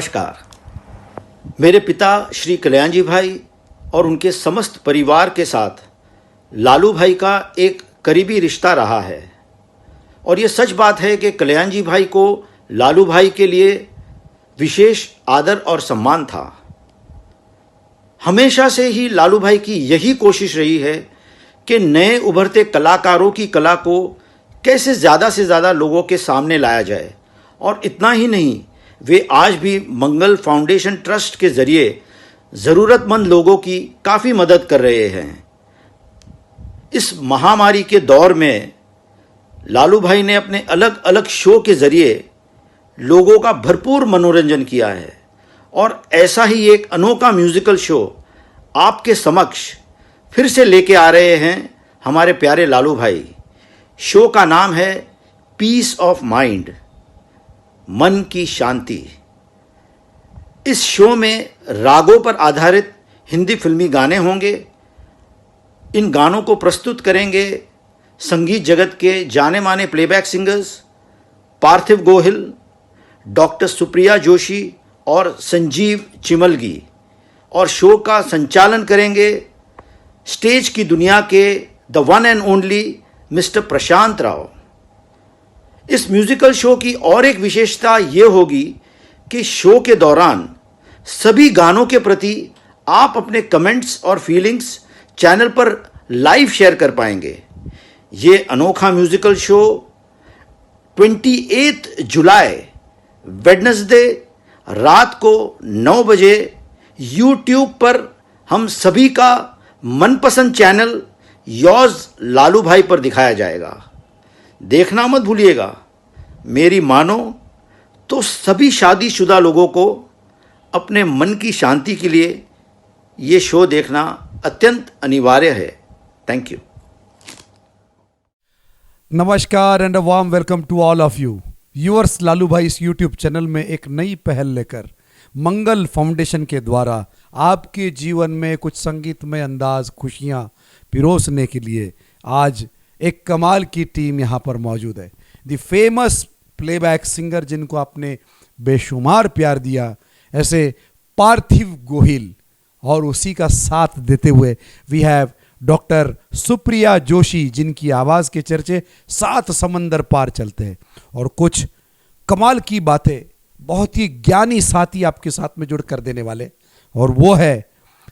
नमस्कार। मेरे पिता श्री कल्याण जी भाई और उनके समस्त परिवार के साथ लालू भाई का एक करीबी रिश्ता रहा है और ये सच बात है कि कल्याण जी भाई को लालू भाई के लिए विशेष आदर और सम्मान था। हमेशा से ही लालू भाई की यही कोशिश रही है कि नए उभरते कलाकारों की कला को कैसे ज़्यादा से ज़्यादा लोगों के सामने लाया जाए। और इतना ही नहीं, वे आज भी मंगल फाउंडेशन ट्रस्ट के ज़रिए ज़रूरतमंद लोगों की काफ़ी मदद कर रहे हैं। इस महामारी के दौर में लालू भाई ने अपने अलग अलग शो के ज़रिए लोगों का भरपूर मनोरंजन किया है और ऐसा ही एक अनोखा म्यूज़िकल शो आपके समक्ष फिर से लेके आ रहे हैं हमारे प्यारे लालू भाई। शो का नाम है पीस ऑफ माइंड, मन की शांति। इस शो में रागों पर आधारित हिंदी फिल्मी गाने होंगे। इन गानों को प्रस्तुत करेंगे संगीत जगत के जाने माने प्लेबैक सिंगर्स पार्थिव गोहिल, डॉक्टर सुप्रिया जोशी और संजीव चिमलगी। और शो का संचालन करेंगे स्टेज की दुनिया के the one and only mister Prashant Rao. इस म्यूज़िकल शो की और एक विशेषता ये होगी कि शो के दौरान सभी गानों के प्रति आप अपने कमेंट्स और फीलिंग्स चैनल पर लाइव शेयर कर पाएंगे। ये अनोखा म्यूज़िकल शो 28 जुलाई वेडनेसडे रात को 9 बजे यूट्यूब पर हम सभी का मनपसंद चैनल योर्स लालू भाई पर दिखाया जाएगा। देखना मत भूलिएगा। मेरी मानो तो सभी शादीशुदा लोगों को अपने मन की शांति के लिए ये शो देखना अत्यंत अनिवार्य है। Thank you. नमस्कार and a warm welcome to all of you viewers. Lalu भाई इस यूट्यूब चैनल में एक नई पहल लेकर मंगल फाउंडेशन के द्वारा आपके जीवन में कुछ संगीतमय अंदाज खुशियाँ पिरोसने के लिए आज एक कमाल की टीम यहाँ पर मौजूद है। द फेमस प्लेबैक सिंगर जिनको आपने बेशुमार प्यार दिया, ऐसे पार्थिव गोहिल, और उसी का साथ देते हुए we have doctor Supriya Joshi जिनकी आवाज़ के चर्चे 7 समंदर पार चलते हैं। और कुछ कमाल की बातें बहुत ही ज्ञानी साथी आपके साथ में जुड़ कर देने वाले, और वो है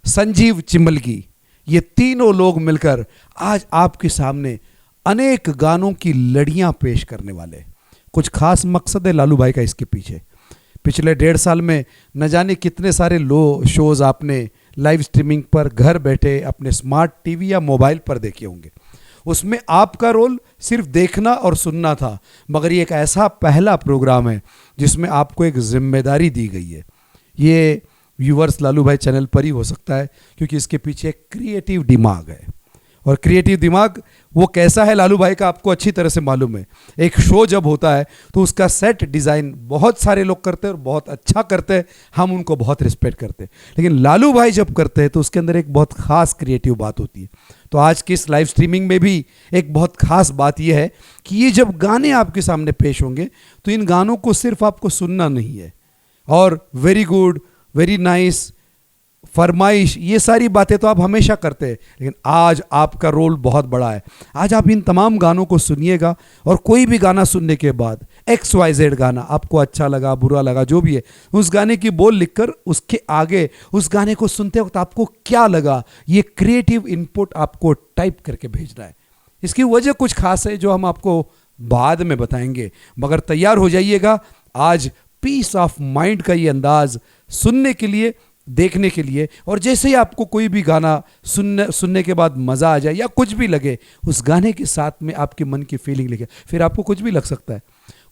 संजीव चिमलगी। ये तीनों लोग मिलकर आज आपके सामने अनेक गानों की लड़ियां पेश करने वाले। कुछ खास मकसद है लालू भाई का इसके पीछे। पिछले 1.5 साल में न जाने कितने सारे शोज़ आपने लाइव स्ट्रीमिंग पर घर बैठे अपने स्मार्ट टीवी या मोबाइल पर देखे होंगे। उसमें आपका रोल सिर्फ देखना और सुनना था, मगर ये एक ऐसा पहला प्रोग्राम है जिसमें आपको एक जिम्मेदारी दी गई है। ये व्यूवर्स लालू भाई चैनल पर ही हो सकता है, क्योंकि इसके पीछे एक क्रिएटिव दिमाग है। और क्रिएटिव दिमाग वो कैसा है लालू भाई का आपको अच्छी तरह से मालूम है। एक शो जब होता है तो उसका सेट डिज़ाइन बहुत सारे लोग करते हैं और बहुत अच्छा करते हैं, हम उनको बहुत रिस्पेक्ट करते हैं। लेकिन लालू भाई जब करते हैं तो उसके अंदर एक बहुत खास क्रिएटिव बात होती है। तो आज की इस लाइव स्ट्रीमिंग में भी एक बहुत खास बात यह है कि ये जब गाने आपके सामने पेश होंगे तो इन गानों को सिर्फ आपको सुनना नहीं है, और वेरी गुड, वेरी नाइस, फरमाइश, ये सारी बातें तो आप हमेशा करते हैं, लेकिन आज आपका रोल बहुत बड़ा है। आज आप इन तमाम गानों को सुनिएगा और कोई भी गाना सुनने के बाद XYZ गाना आपको अच्छा लगा, बुरा लगा, जो भी है, उस गाने की बोल लिखकर उसके आगे उस गाने को सुनते वक्त आपको क्या लगा, ये क्रिएटिव इनपुट आपको टाइप करके भेजना है। इसकी वजह कुछ खास है जो हम आपको बाद में बताएंगे, मगर तैयार हो जाइएगा आज पीस ऑफ माइंड का ये अंदाज सुनने के लिए, देखने के लिए। और जैसे ही आपको कोई भी गाना सुनने के बाद मज़ा आ जाए या कुछ भी लगे, उस गाने के साथ में आपके मन की फीलिंग लिखे। फिर आपको कुछ भी लग सकता है।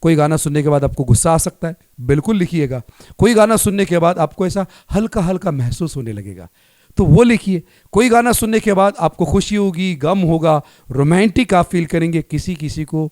कोई गाना सुनने के बाद आपको गुस्सा आ सकता है, बिल्कुल लिखिएगा। कोई गाना सुनने के बाद आपको ऐसा हल्का हल्का महसूस होने लगेगा, तो वो लिखिए। कोई गाना सुनने के बाद आपको खुशी होगी, गम होगा, रोमांटिक आप फील करेंगे, किसी किसी को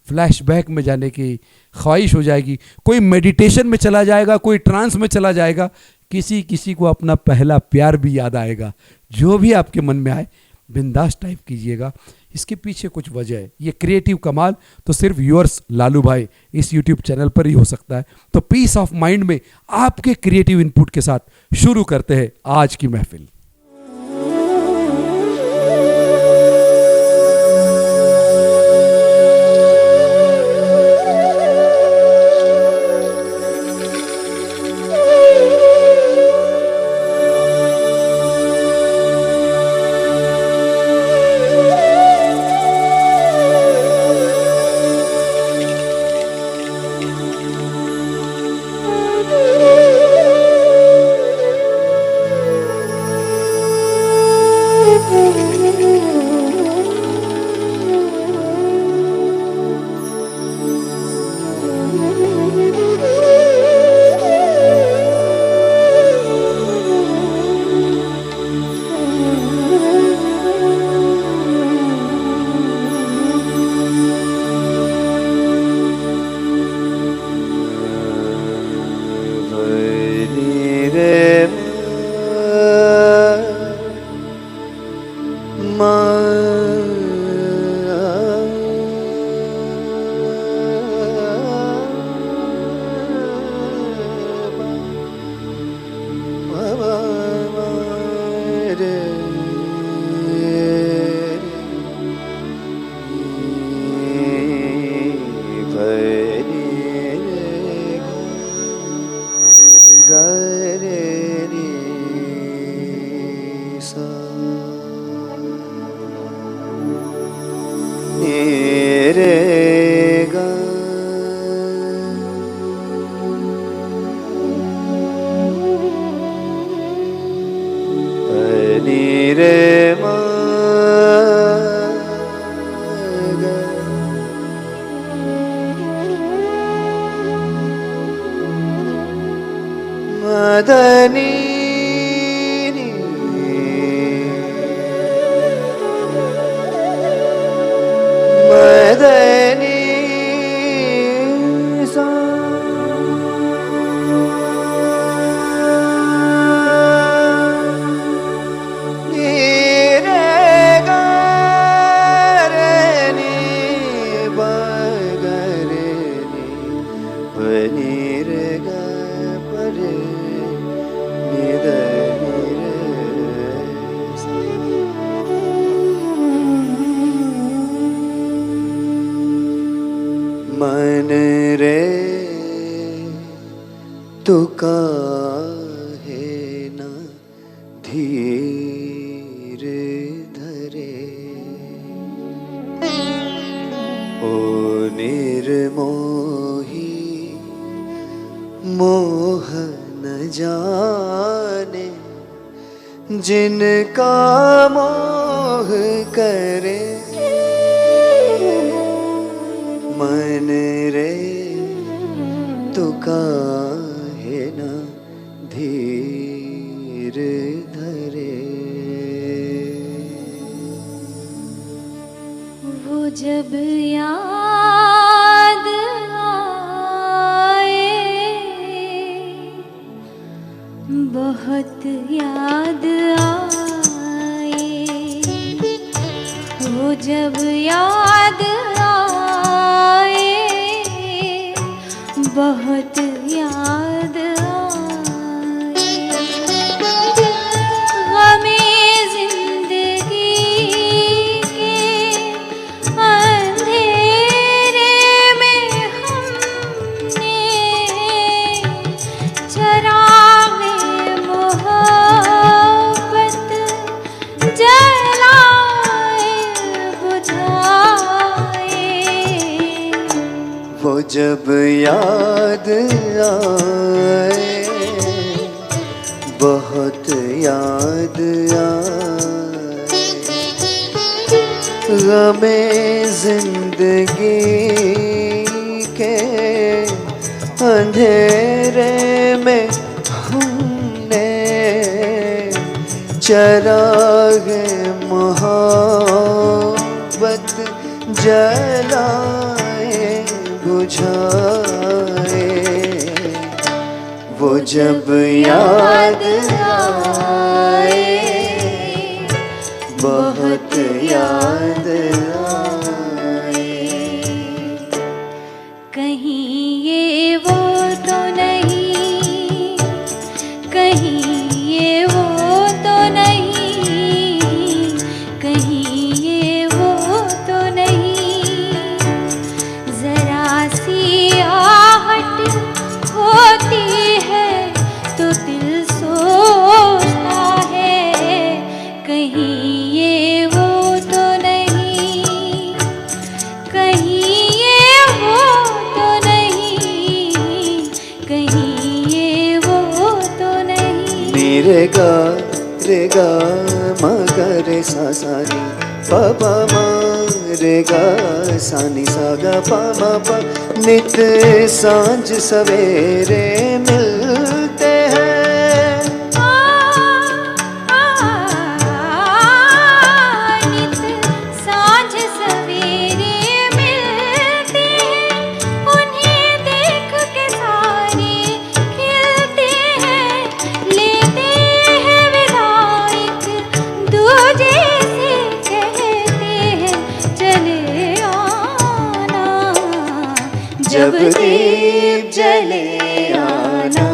फ्लैशबैक में जाने की ख्वाहिश हो जाएगी, कोई मेडिटेशन में चला जाएगा, कोई ट्रांस में चला जाएगा, किसी किसी को अपना पहला प्यार भी याद आएगा। जो भी आपके मन में आए बिंदास टाइप कीजिएगा। इसके पीछे कुछ वजह है। ये क्रिएटिव कमाल तो सिर्फ यूअर्स लालू भाई इस यूट्यूब चैनल पर ही हो सकता है। तो पीस ऑफ माइंड में आपके क्रिएटिव इनपुट के साथ शुरू करते हैं आज की महफिल। मन रे तू काहे न धीर धरे, ओ निर्मोही मोह न जाने, जिनका मोह करे। मन रे तू काहे न धीर धरे। वो जब याद आए, बहुत याद आए, वो जब याद आए, बहुत याद आए। गमे जिंदगी के अंधेरे में हमने चरागे मोहब्बत जलाए बुझाए। वो जब याद आए, बहुत याद आए, गमे जिंदगी के अंधेरे में हमने चरागे मोहब्बत जलाए बुझाए। वो जब याद आए, बहुत याद आए। कहीं ये वो तो नहीं, कहीं ये वो तो नहीं, कहीं ये वो तो नहीं, जरा सी आहट होती है तो दिल सोचता है, कहीं ये वो तो नहीं, कहीं ये वो तो नहीं, कहीं ये वो तो नहीं। मेरे गा रे गा मा गा रे सा सा रे पा पा मा रे गा सा नि सा गा पा मा पा। नित सांझ सवेरे मिलते हैं, नित सांझ सवेरे मिलते हैं, उन्हें देख के सारे खिलते हैं, लेते हैं विदाई दूजे से कहते हैं चले आना, जब दीप जले आना,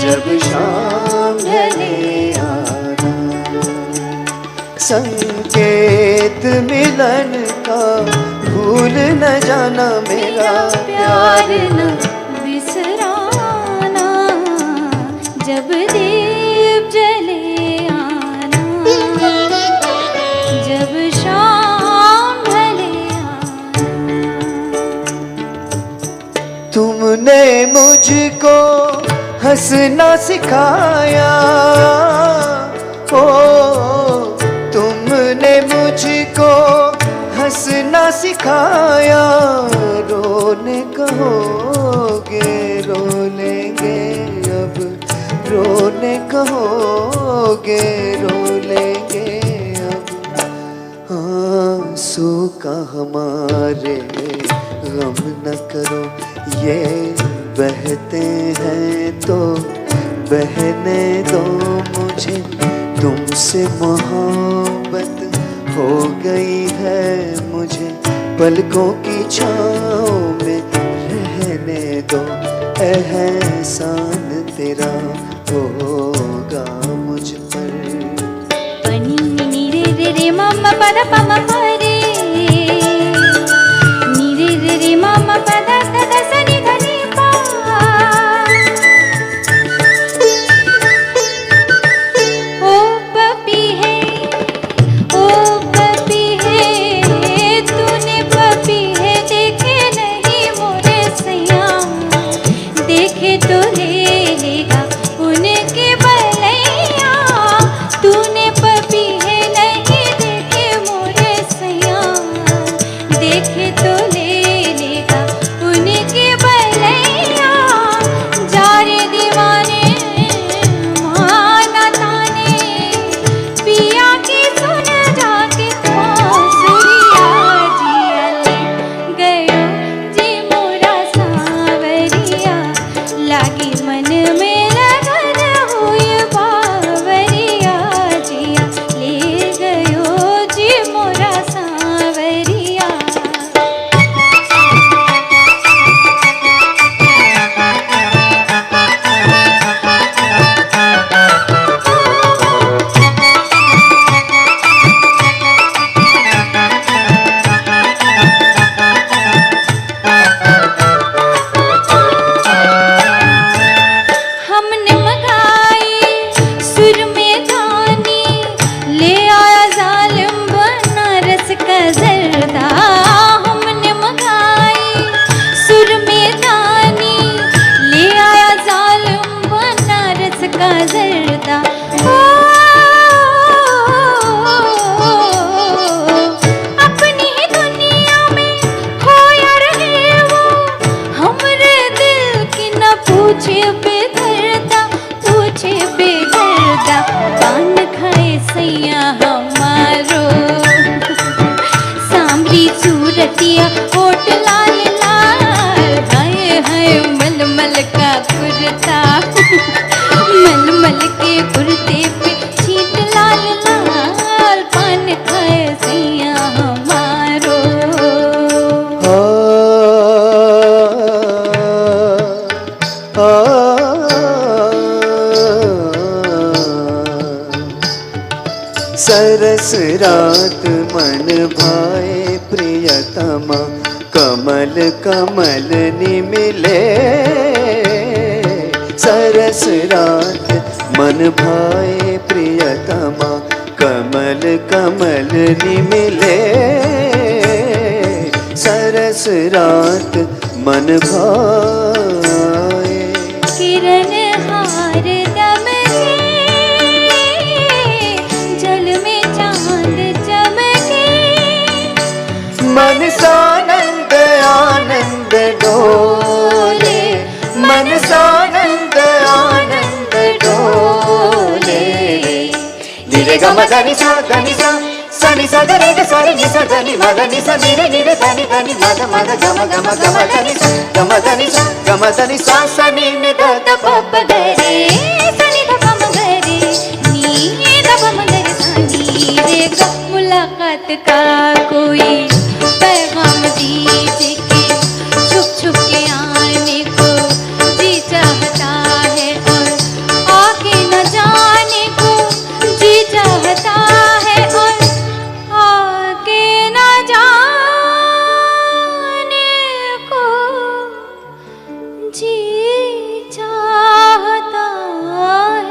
जब शाम ढले आना। संकेत मिलन का भूल न जाना मेरा प्यार प्यार न बिसराना, जब दीप जले आना, जब शाम ढले आना। तुमने मुझको हंसना सिखाया, ओ तुमने मुझको हंसना सिखाया। रोने कहोगे रो लेंगे अब, रोने कहोगे रो लेंगे अब। आंसू का हमारे गम न करो, ये बहते हैं तो बहने दो मुझे। तुमसे मोहब्बत हो गई है मुझे, पलकों की छाँव में रहने दो। एहसान तेरा होगा मुझ पर। पनी नी रे रे रे मम पद पम परे, नी रे रे रे मम पद ध ध स नि ध नि पा। ओ पपी है, ओ पपी है, तूने पपी है देखे नहीं मोरे सैया, देखे तो ले लेगा उनके बलैया। तूने पपी है नहीं देखे मोरे सैया, देखे तो ले लेगा उनके बलैया। जा रे दीवाने माना ताने, पिया की सुन जाके बांसुरिया। जिया ले गयो जी मोरा सांवरिया, लागी मन में लगन हुई बावरिया। जिया ले गयो जी मोरा सांवरिया। हमने मगाई सुर में दानी, ले आया जालिम बनारस का जरदा। हमने मगाई सुर में दानी, ले आया जालिम बनारस का जरदा। अपनी ही दुनिया में खोया रहे वो, हमरे दिल की न पूछे बेदर्दा, पूछे बेदर्दा। पान खाए सैया हमारो, सांवली सूरतिया होठ लाल लाल। हाय हाय मलमल का कुर्ता, मलमल के कुर्ते पे छींट लाल लाल। रात मन भाए प्रियतमा, कमल कमल निमिले। सरस रात मन भाए प्रियतमा, कमल कमल निमिले। सरस रात मन भाए। किरण हार दमके, जल में चांद चमके। मन सानंद आनंद डोले, मन सानंद आनंद डोले। निरे गम धनि सा सनि सा रे ग सा रे नि सा धनि म धनि सा नि रे धनि धनि म ध गम गम गम धनि सा गम धनि सा सनि नि ध ध प प ग रे। सनि ध प म ग रे, नी ध प म ग रे सा नी रे ग। मुलाकात का कोई पैगाम दीजिए कि छुप छुप के आने को जी चाहता है, और आके न जाने को जी चाहता है, और आके न जाने को जी चाहता है,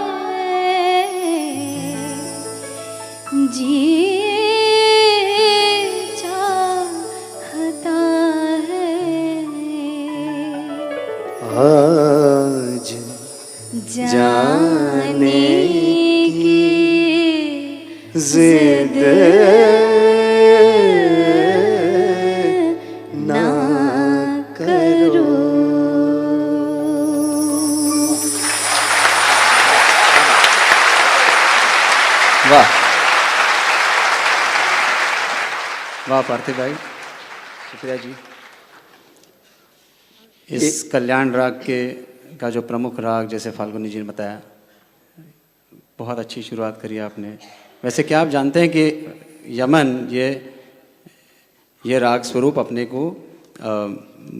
जी चाहता है। आज जाने की जिद ना करो। वाह वाह पार्थिव भाई, शुक्रिया जी। इस कल्याण राग का जो प्रमुख राग, जैसे फाल्गुनी जी ने बताया, बहुत अच्छी शुरुआत करी आपने। वैसे क्या आप जानते हैं कि यमन ये राग स्वरूप अपने को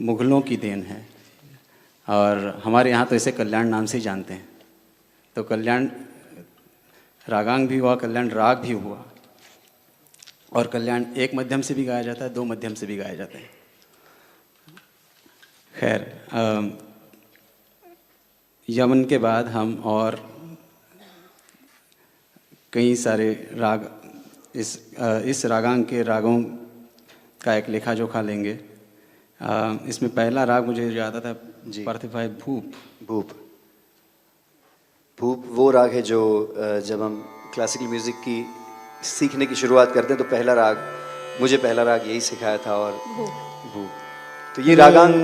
मुग़लों की देन है, और हमारे यहाँ तो इसे कल्याण नाम से ही जानते हैं। तो कल्याण रागांग भी हुआ, कल्याण राग भी हुआ, और कल्याण एक मध्यम से भी गाया जाता है, दो मध्यम से भी गाया जाता है। खैर, यमन के बाद हम और कई सारे राग इस रागांग के रागों का एक लेखा जोखा लेंगे। इसमें पहला राग मुझे याद आता है पार्थिव भाई, भूप। भूप भूप वो राग है जो जब हम क्लासिकल म्यूज़िक की सीखने की शुरुआत करते हैं तो मुझे पहला राग यही सिखाया था। और भूप तो ये रागांग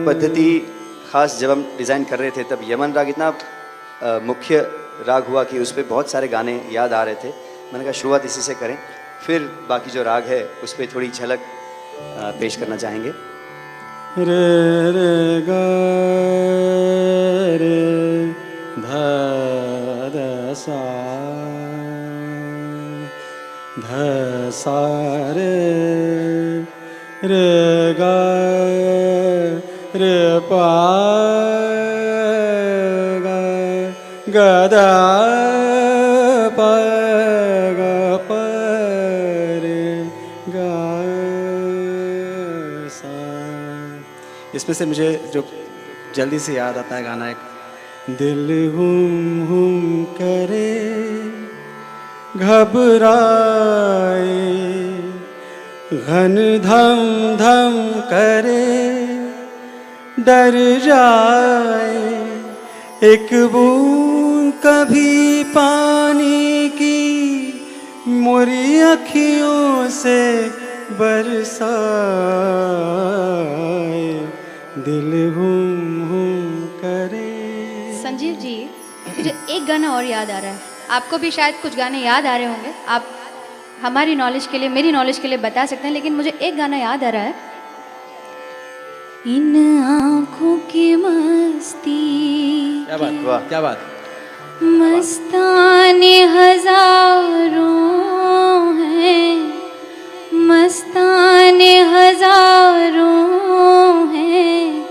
पद्धति ख़ास जब हम डिज़ाइन कर रहे थे तब यमन राग इतना मुख्य राग हुआ कि उस पर बहुत सारे गाने याद आ रहे थे। मैंने कहा शुरुआत इसी से करें, फिर बाकी जो राग है उस पर थोड़ी झलक पेश करना चाहेंगे। रे रे ग रे ध ध सा रे रे ग रे पा ग ग ध प ग प रे ग सा। इसमें से मुझे जो जल्दी से याद आता है गाना एक, दिल हुम करे घबराए, घन धम धम करे डर जाए, एक बूंद कभी पानी की मोरी अखियों से बरसाए, दिल हुम करे। संजीव जी, मुझे एक गाना और याद आ रहा है, आपको भी शायद कुछ गाने याद आ रहे होंगे, आप हमारी नॉलेज के लिए, मेरी नॉलेज के लिए बता सकते हैं, लेकिन मुझे एक गाना याद आ रहा है। इन आँखों की मस्ती, क्या बात, वाह क्या बात। मस्ताने हजारों हैं, मस्ताने हजारों हैं,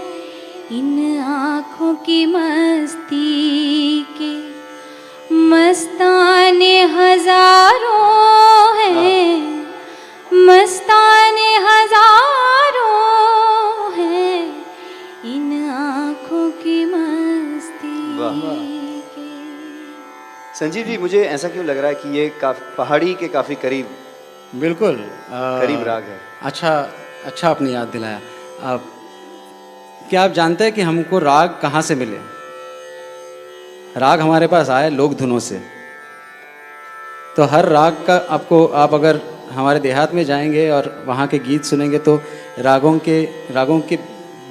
इन आँखों की मस्ती के मस्ताने हजारों हैं, संजीव जी, मुझे ऐसा क्यों लग रहा है कि ये पहाड़ी के काफ़ी करीब बिल्कुल करीब राग है। अच्छा आपने याद दिलाया। आप क्या आप जानते हैं कि हमको राग कहाँ से मिले? राग हमारे पास आए लोक धुनों से। तो हर राग का आप अगर हमारे देहात में जाएंगे और वहाँ के गीत सुनेंगे तो रागों के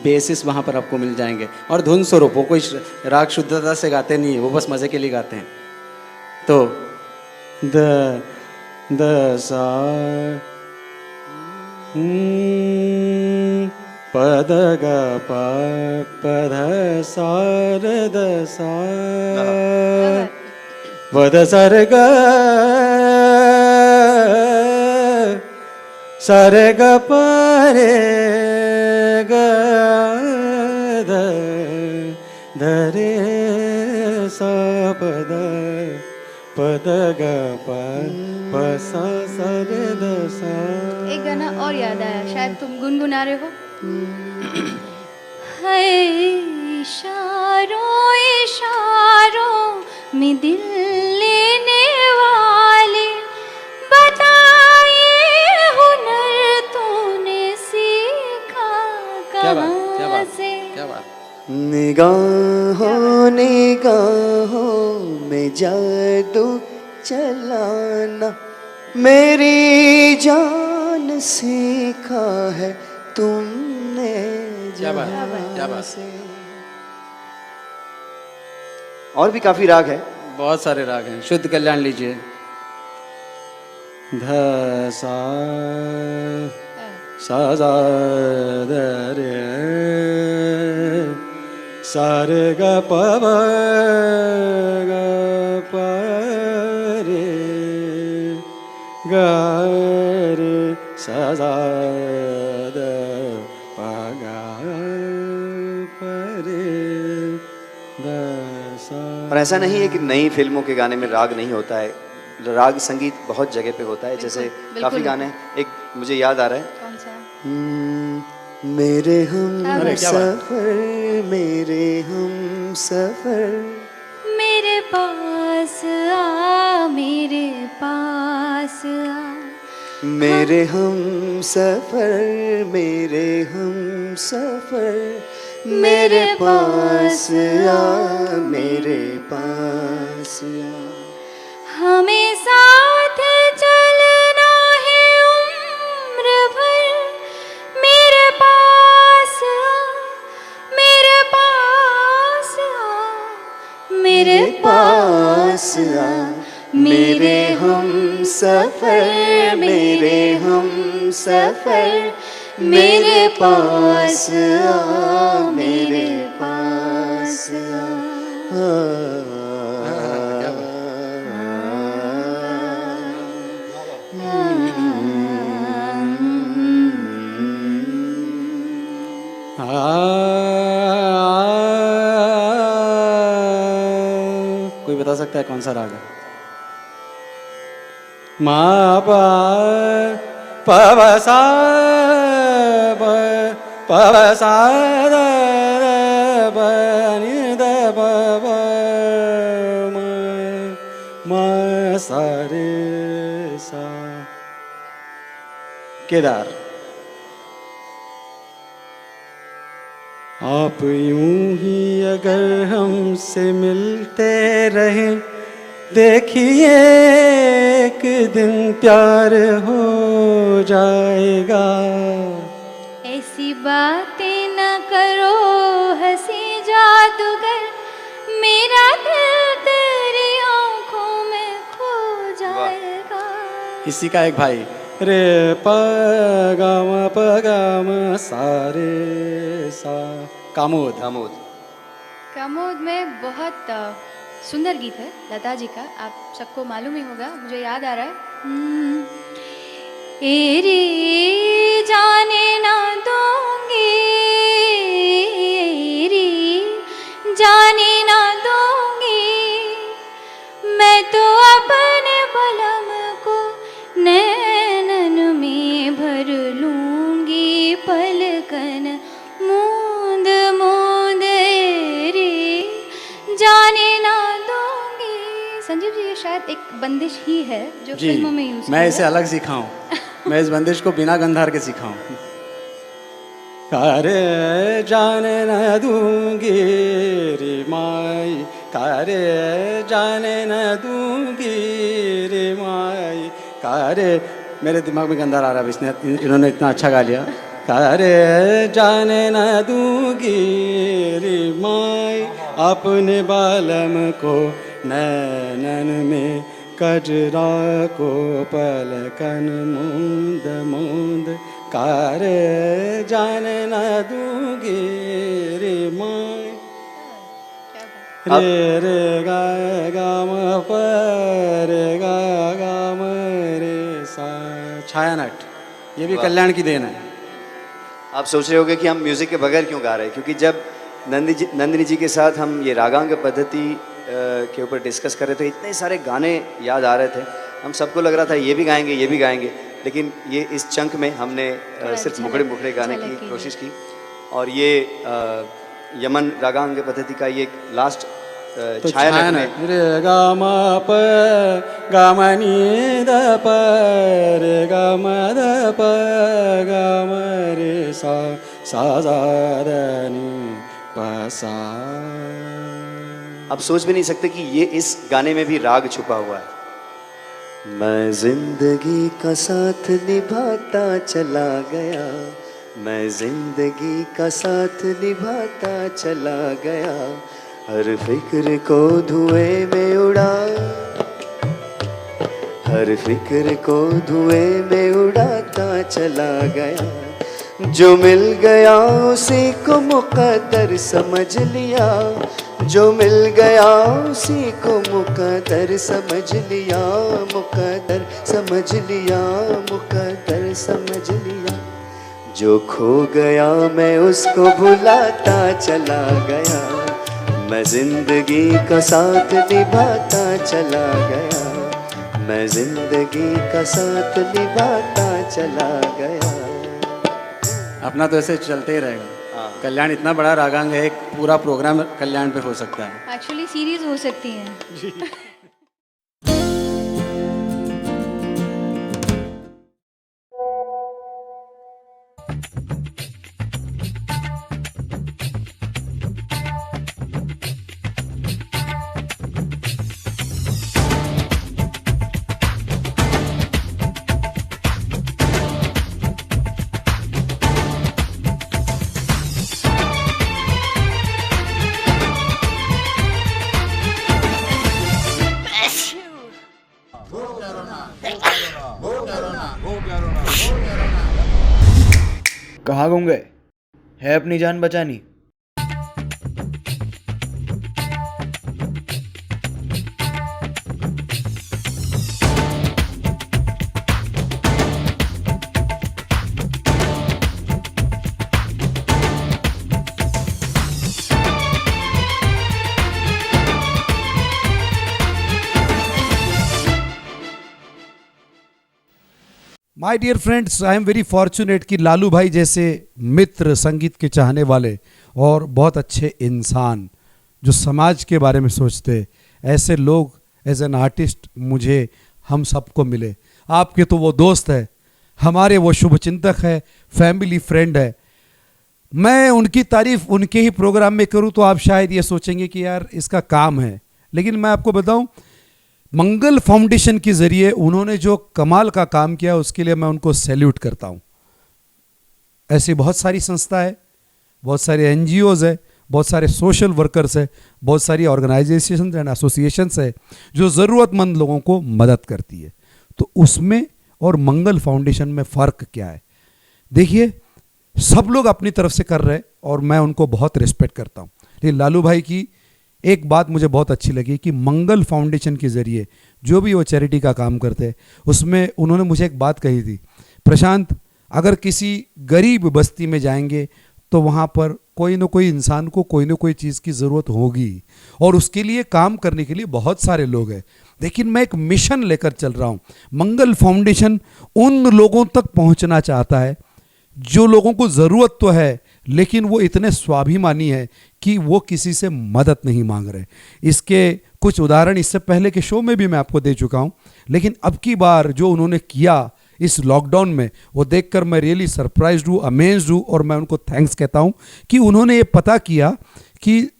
बेसिस वहाँ पर आपको मिल जाएंगे। और धुन स्वरूप, वो कोई राग शुद्धता से गाते नहीं है, वो बस मज़े के लिए गाते हैं। तो द सा पद ग प पध सा र द सा वद सर ग सर ग प रे ग ध ध रे सा पद पद ग प प सा सा रे द सा। एक गाना और याद आया, शायद तुम गुनगुना रहे हो। है इशारों इशारों में दिल लेने वाले, बताइए हुनर तूने सीखा कहाँ से? क्या बात। निगाहों निगाहों में जादू चलाना मेरी जान सीखा है तुमने क्या बात, क्या जहाँ बात। से। और भी काफी राग है। बहुत सारे राग हैं। शुद्ध कल्याण लीजिए। ध सा सा सा ध रे सा रे ग प ब ग प रे ग रे सा सा द प ग प रे द सा। और ऐसा नहीं है कि नई फिल्मों के गाने में राग नहीं होता है, राग संगीत बहुत जगह पे होता है। जैसे बिल्कुल। काफी गाने, एक मुझे याद आ रहा है, कौन सा? मेरे हम अरे क्या बात। सफर, मेरे हम सफर, मेरे पास आ, मेरे पास आ, मेरे हम सफर, मेरे हम सफर, मेरे पास आ, मेरे पास आ। हमें साथ चलना है उम्र भर, मेरे पास आ, मेरे पास आ, मेरे पास आ, मेरे हम सफर, मेरे हम सफर, मेरे पास आ, मेरे पास आ। कोई बता सकता है कौन सा राग है? मा पा पव सा पव सा द ब नि द ब ब म सा रे सा। केदार। आप यूं ही अगर हमसे मिलते रहें, देखिए एक दिन प्यार हो जाएगा। ऐसी बातें न करो हंसी जादूगर, मेरा दिल तेरी आंखों में खो जाएगा। इसी का एक भाई रे प ग म प ग म सा रे सा। कामोद। कामोद। कामोद में बहुत सुंदर गीत है लता जी का, आप सबको मालूम ही होगा, मुझे याद आ रहा है। एरी जाने ना दूंगी, एरी जाने ना दूंगी, मैं तो अपने बलम को नैनन में भर लूंगी, पलकन मूंद मूंद रे जाने ना दूंगी। संजीव जी शायद एक बंदिश ही है जो जी, फिल्मों में यूज मैं इसे अलग सीखा हूँ। मैं इस बंदिश को बिना गंधार के सीखा हूँ। कारे जाने न दूंगी रे माई, कारे जाने न दूंगी रे माई, कारे, मेरे दिमाग में गंधार आ रहा है, इसने इन्होंने इतना अच्छा गा लिया। कारे जाने न दूंगी रे माई, अपने बालम को नैनन में, कजरा को पलकन मूंद मूंद, कारे जाने न दूंगी रे माई। रे रे गा गा म प रे गा गा म रे सा। छायानट, ये भी कल्याण की देन है। आप सोच रहे होंगे कि हम म्यूज़िक के बगैर क्यों गा रहे हैं, क्योंकि जब नंदिनी जी के साथ हम ये रागांग पद्धति के ऊपर डिस्कस कर रहे थे, इतने सारे गाने याद आ रहे थे, हम सबको लग रहा था ये भी गाएंगे ये भी गाएंगे, लेकिन ये इस चंक में हमने सिर्फ मुखड़े मुखड़े गाने की कोशिश की। और ये यमन रागांग पद्धति का ये लास्ट छायानट में रे गा म प गा म नी द प रे गा म द प गा म रे सा सा सा द नी प सा। आप सोच भी नहीं सकते कि ये इस गाने में भी राग छुपा हुआ है। मैं जिंदगी का साथ निभाता चला गया, मैं जिंदगी का साथ निभाता चला गया, हर फिक्र को धुएं में उड़ा, हर फिक्र को धुएं में उड़ाता चला गया, जो मिल गया उसी को मुकद्दर समझ लिया, जो मिल गया उसी को मुकद्दर समझ लिया, मुकद्दर समझ लिया, मुकद्दर समझ लिया, जो खो गया मैं उसको भुलाता चला गया, मैं जिंदगी का साथ निभाता चला गया, मैं जिंदगी का साथ निभाता चला गया। अपना तो ऐसे चलते ही रहेगा। कल्याण इतना बड़ा रागांग है, एक पूरा प्रोग्राम कल्याण पे हो सकता है। एक्चुअली सीरीज हो सकती है। कहाँ गुम गए? है अपनी जान बचानी। My dear friends, I am very fortunate कि लालू भाई जैसे मित्र, संगीत के चाहने वाले और बहुत अच्छे इंसान जो समाज के बारे में सोचते, ऐसे लोग एज एन आर्टिस्ट मुझे हम सबको मिले। आपके तो वो दोस्त है, हमारे वो शुभचिंतक है, फैमिली फ्रेंड है। मैं उनकी तारीफ उनके ही प्रोग्राम में करूं तो आप शायद ये सोचेंगे कि यार इसका काम है, लेकिन मैं आपको बताऊं, मंगल फाउंडेशन के जरिए उन्होंने जो कमाल का काम किया उसके लिए मैं उनको सैल्यूट करता हूं। ऐसी बहुत सारी संस्था है, बहुत सारे एनजीओज है, बहुत सारे सोशल वर्कर्स है, बहुत सारी ऑर्गेनाइजेशंस एंड एसोसिएशंस है जो ज़रूरतमंद लोगों को मदद करती है। तो उसमें और मंगल फाउंडेशन में फ़र्क क्या है? देखिए, सब लोग अपनी तरफ से कर रहे हैं और मैं उनको बहुत रिस्पेक्ट करता हूँ, लेकिन लालू भाई की एक बात मुझे बहुत अच्छी लगी कि मंगल फाउंडेशन के ज़रिए जो भी वो चैरिटी का काम करते हैं उसमें उन्होंने मुझे एक बात कही थी, प्रशांत, अगर किसी गरीब बस्ती में जाएंगे तो वहाँ पर कोई ना कोई इंसान को कोई ना कोई चीज़ की ज़रूरत होगी और उसके लिए काम करने के लिए बहुत सारे लोग हैं, लेकिन मैं एक मिशन लेकर चल रहा हूँ। मंगल फाउंडेशन उन लोगों तक पहुँचना चाहता है जो लोगों को ज़रूरत तो है लेकिन वो इतने स्वाभिमानी है कि वो किसी से मदद नहीं मांग रहे। इसके कुछ उदाहरण इससे पहले के शो में भी मैं आपको दे चुका हूँ, लेकिन अब की बार जो उन्होंने किया इस लॉकडाउन में, वो देखकर मैं रियली सरप्राइज्ड हूँ, अमेज्ड हूँ, और मैं उनको थैंक्स कहता हूँ कि उन्होंने ये पता किया कि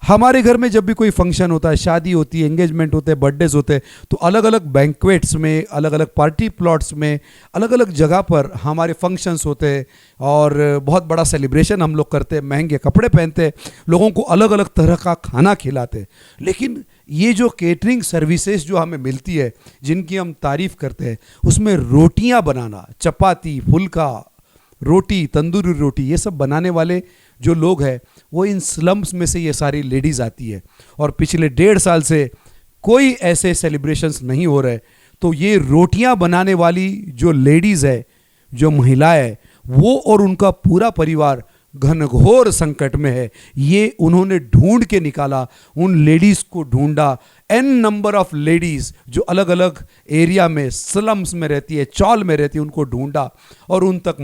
हमारे घर में जब भी कोई फंक्शन होता है, शादी होती है, एंगेजमेंट होते हैं, बर्थडेज होते हैं, तो अलग अलग बैंक्वेट्स में, अलग अलग पार्टी प्लॉट्स में, अलग अलग जगह पर हमारे फंक्शंस होते हैं और बहुत बड़ा सेलिब्रेशन हम लोग करते हैं, महंगे कपड़े पहनते हैं, लोगों को अलग अलग तरह का खाना खिलाते हैं। लेकिन ये जो केटरिंग सर्विसेज जो हमें मिलती है, जिनकी हम तारीफ़ करते हैं, उसमें रोटियां बनाना, चपाती, फुल्का, रोटी, तंदूरी रोटी, ये सब बनाने वाले जो लोग हैं वो इन स्लम्स में से ये सारी लेडीज़ आती है। और पिछले 1.5 साल से कोई ऐसे सेलिब्रेशंस नहीं हो रहे, तो ये रोटियां बनाने वाली जो लेडीज़ है, जो महिलाएं है, वो और उनका पूरा परिवार घनघोर संकट में है। ये उन्होंने ढूंढ के निकाला, उन लेडीज़ को ढूंढा, एन नंबर ऑफ लेडीज़ जो अलग अलग एरिया में, स्लम्स में रहती है, चौल में रहती है, उनको ढूंढा और उन तक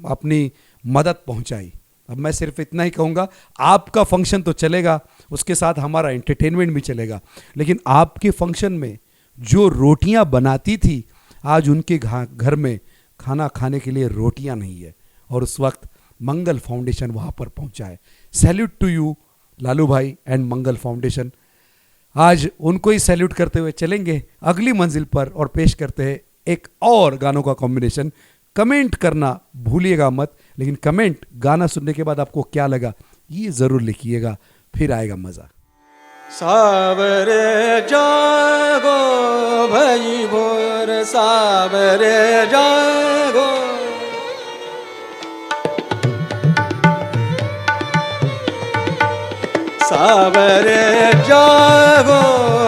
अपनी मदद पहुंचाई। अब मैं सिर्फ इतना ही कहूँगा, आपका फंक्शन तो चलेगा, उसके साथ हमारा एंटरटेनमेंट भी चलेगा, लेकिन आपके फंक्शन में जो रोटियां बनाती थी, आज उनके घर में खाना खाने के लिए रोटियां नहीं है, और उस वक्त मंगल फाउंडेशन वहाँ पर पहुँचा है। सैल्यूट टू यू लालू भाई एंड मंगल फाउंडेशन। आज उनको ही सैल्यूट करते हुए चलेंगे अगली मंजिल पर और पेश करते हैं एक और गानों का कॉम्बिनेशन। कमेंट करना भूलिएगा मत, लेकिन कमेंट गाना सुनने के बाद आपको क्या लगा ये ज़रूर लिखिएगा, फिर आएगा मज़ा। सावरे जागो भई भोर, सावरे जागो, सावरे जागो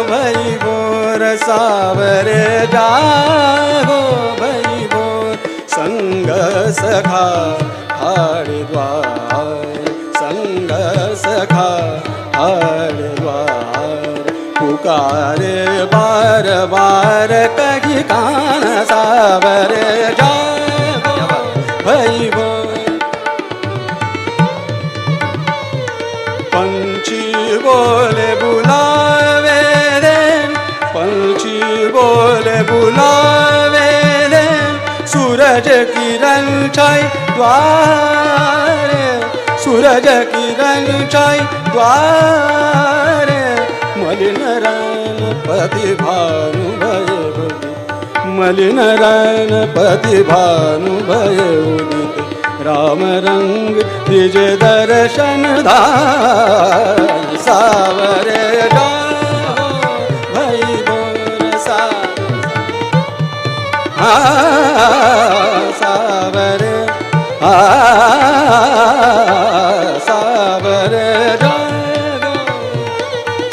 भई भोर, सावरे जागो भई भोर, संग सखा हरिद्वार, संग सखा हरिद्वार, पुकारे बार बार कहीं कान, सावरे जागो भई भोर, पंछी बोले बुलावे रे, पंछी बोले बुलावे रे, सूरज किरण छाई द्वारे, सूरज किरण छाई द्वारे, मलिन रन पति भानु भय उदित, मलिन रन पति भानु भय उदित, राम रंग द्विज दर्शन दान, सावरे जागो भई भोर, सावरे सावरे जागो,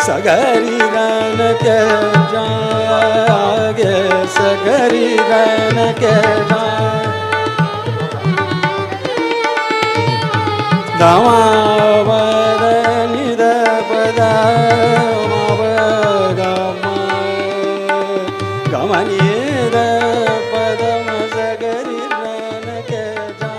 सगरी रन के जागे, सगरी रन के जागे, गमावर निद पद गमनिद पदम सगरी रन के जा।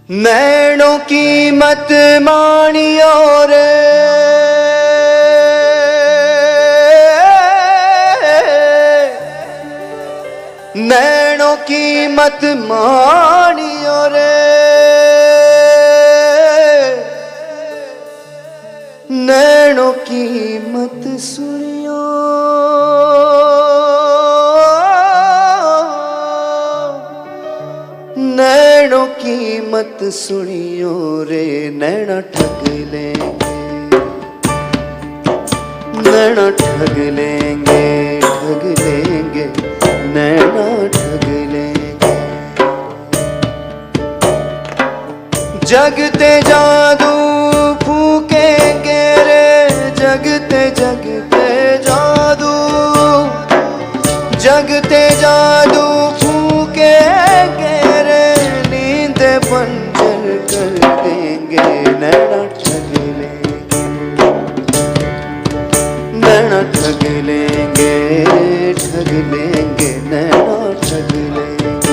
नैनों की मत मानियो रे, नैनों की मत मानियो रे, नैनों की मत सुनियो नैनों की मत सुनियो रे नैना ठग लेंगे नैना ठग लेंगे नैना ठग लेंगे जगते जादू फूकेंगे रे जगते जगते जादू जगते जादू फूकेंगे रे नींद बंजर कर देंगे नैना ठग लेंगे नैना ठग लेंगे नैना ठग लेंगे नैना ठग लेंगे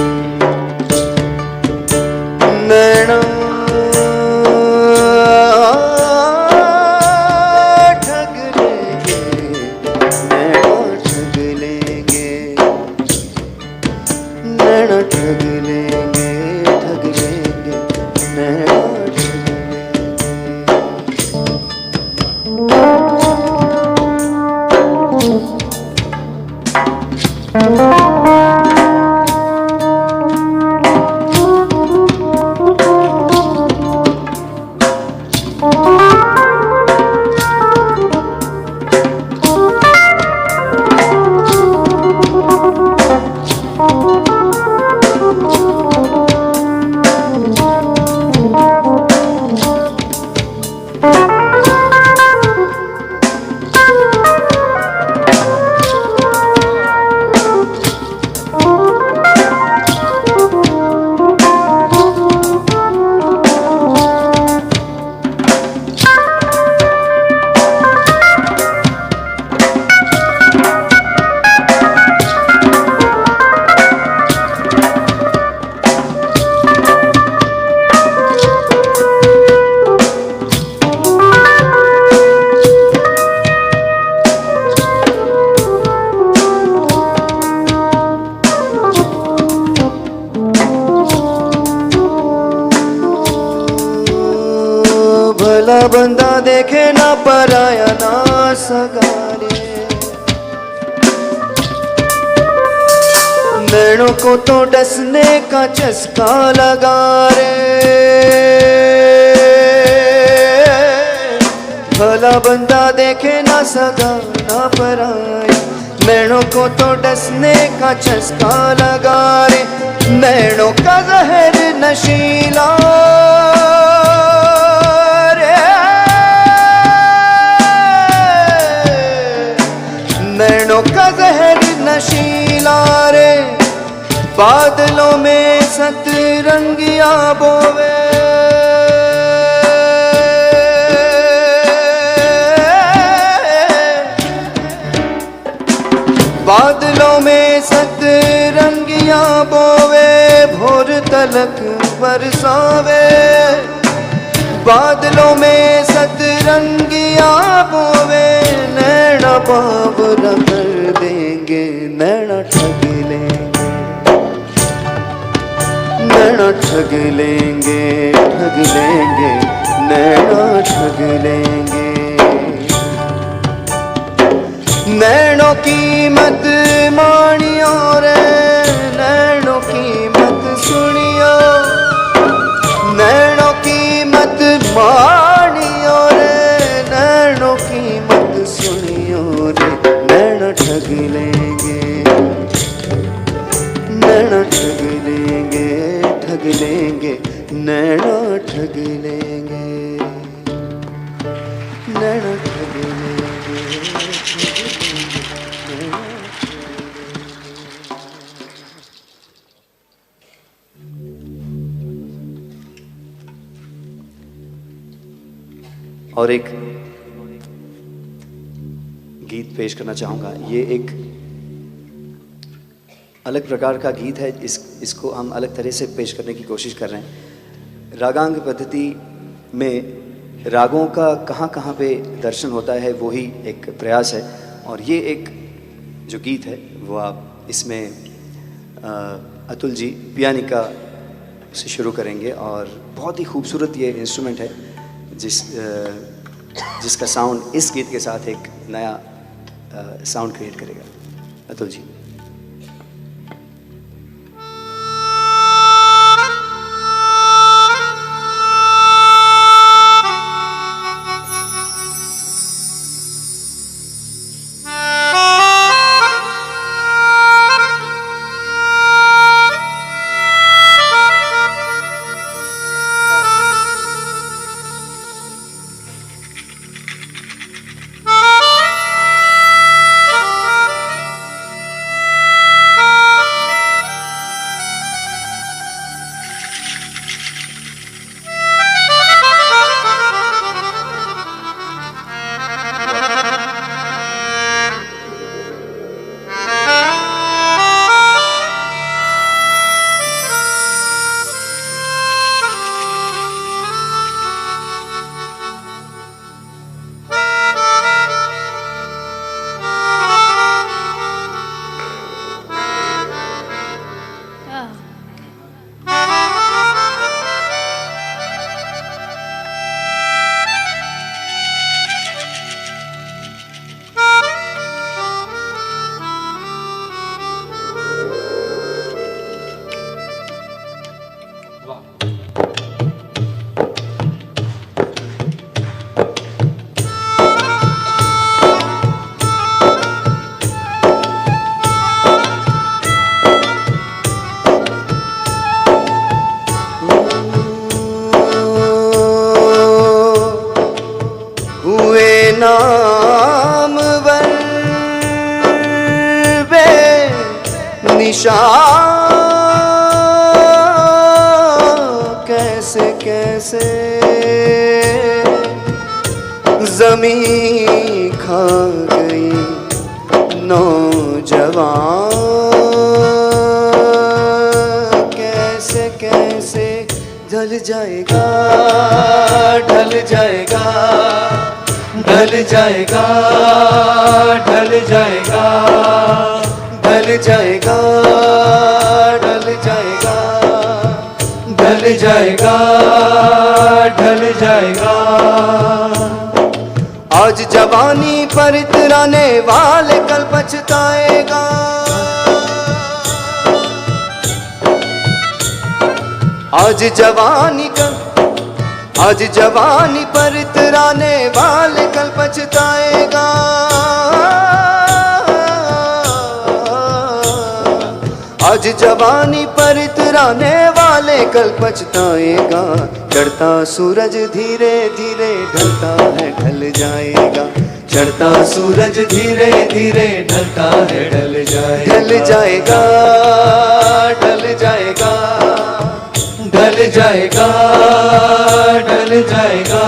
नैना ठग लेंगे नैना ठग लेंगे नैना ठग भला बंदा देखे ना पराया ना सगारे नैनों को तो डसने का चस्का लगा रे भला बंदा देखे ना सगा ना पराया नैनों को तो डसने का चस्का लगा रे नैनों का जहर नशीला नैनों का जहर नशीला रे बादलों में सतरंगिया बोवे बादलों में सतरंगिया बोवे भोर तलक बरसावे बादलों में सतरंगिया बोवे नैना बावरा कर देंगे नैना ठग लेंगे नैना ठग लेंगे नैना ठग लेंगे नैनों की मत मानियो रे नैनों की मत सुनियो नैनों की मत मानियो रे नैनों की मत सुनियो रे नैना ठग लेंगे नैना ठग लेंगे नैना ठग लेंगे नैना ठग लेंगे और एक गीत पेश करना चाहूँगा। ये एक अलग प्रकार का गीत है, इसको हम अलग तरह से पेश करने की कोशिश कर रहे हैं। रागांग पद्धति में रागों का कहाँ कहाँ पे दर्शन होता है वो ही एक प्रयास है। और ये एक जो गीत है वो आप इसमें अतुल जी पियानिका से शुरू करेंगे और बहुत ही खूबसूरत ये इंस्ट्रूमेंट है जिसका साउंड इस गीत के साथ एक नया साउंड क्रिएट करेगा। अतुल जी। नामवर बे निशान कैसे कैसे ज़मीं खा गई नौजवान कैसे कैसे ढल जाएगा ढल जाएगा ढल जाएगा ढल जाएगा ढल जाएगा ढल जाएगा ढल जाएगा ढल जाएगा। आज जवानी पर इतराने वाले कल पछताएगा। आज जवानी पर इतराने वाले कल पछताएगा। आज जवानी पर इतराने वाले कल पछताएगा। चढ़ता सूरज धीरे धीरे ढलता है ढल जाएगा। चढ़ता सूरज धीरे धीरे ढलता है ढल जाएगा। ढल जाएगा ढल जाएगा ढल जाएगा ढल जाएगा।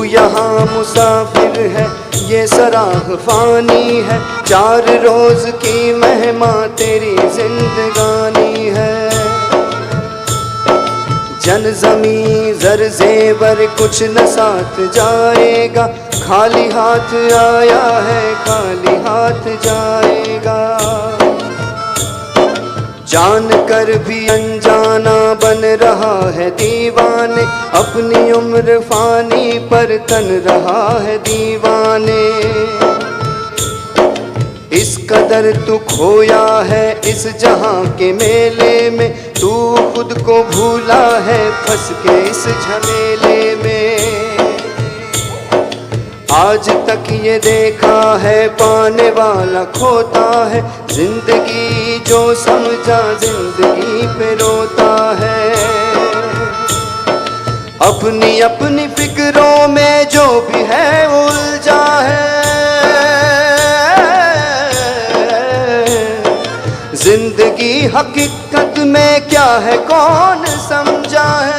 यहाँ मुसाफिर है ये सराह फानी है। 4 रोज की मेहमा तेरी जिंदगानी है। जन जमी जर जेवर कुछ न साथ जाएगा। खाली हाथ आया है खाली हाथ जाएगा। जान कर भी अनजाना बन रहा है दीवाने। अपनी उम्र फानी पर तन रहा है दीवाने। इस कदर तू खोया है इस जहां के मेले में। तू खुद को भूला है फंस के इस झमेले में। आज तक ये देखा है पाने वाला खोता है। जिंदगी जो समझा जिंदगी पे रोता है। अपनी अपनी फिक्रों में जो भी है उलझा है। जिंदगी हकीकत में क्या है कौन समझा है।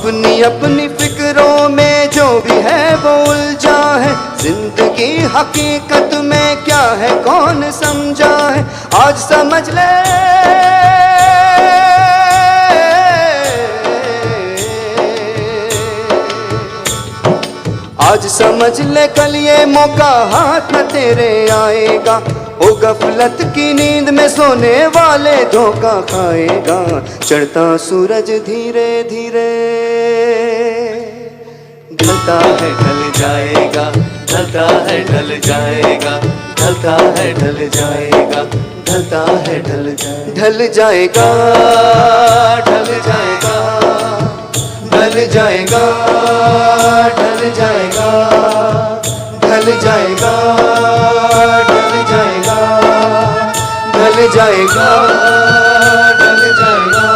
अपनी अपनी फिक्रों में जो भी है वो उलझा है, जिंदगी हकीकत में क्या है कौन समझा है। आज समझ ले आज समझ ले कल ये मौका हाथ न तेरे आएगा। ओ गफलत की नींद में सोने वाले धोखा खाएगा। चढ़ता सूरज धीरे धीरे ढलता है ढल जाएगा, ढलता है ढल जाएगा, ढलता है ढल जाएगा, ढलता है ढल जाएगा, ढल जाएगा, ढल जाएगा, ढल जाएगा, ढल जाएगा, ढल जाएगा, ढल जाएगा, ढल जाएगा, ढल जाएगा, ढल जाएगा,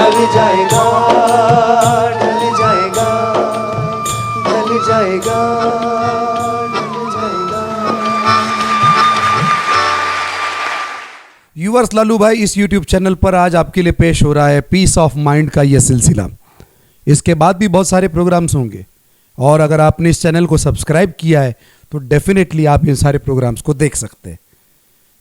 ढल जाएगा, ढल जाएगा, ढल जाएगा। यूवर्स, लालू भाई इस यूट्यूब चैनल पर आज आपके लिए पेश हो रहा है पीस ऑफ माइंड का यह सिलसिला। इसके बाद भी बहुत सारे प्रोग्राम्स होंगे और अगर आपने इस चैनल को सब्सक्राइब किया है तो डेफिनेटली आप इन सारे प्रोग्राम्स को देख सकते हैं।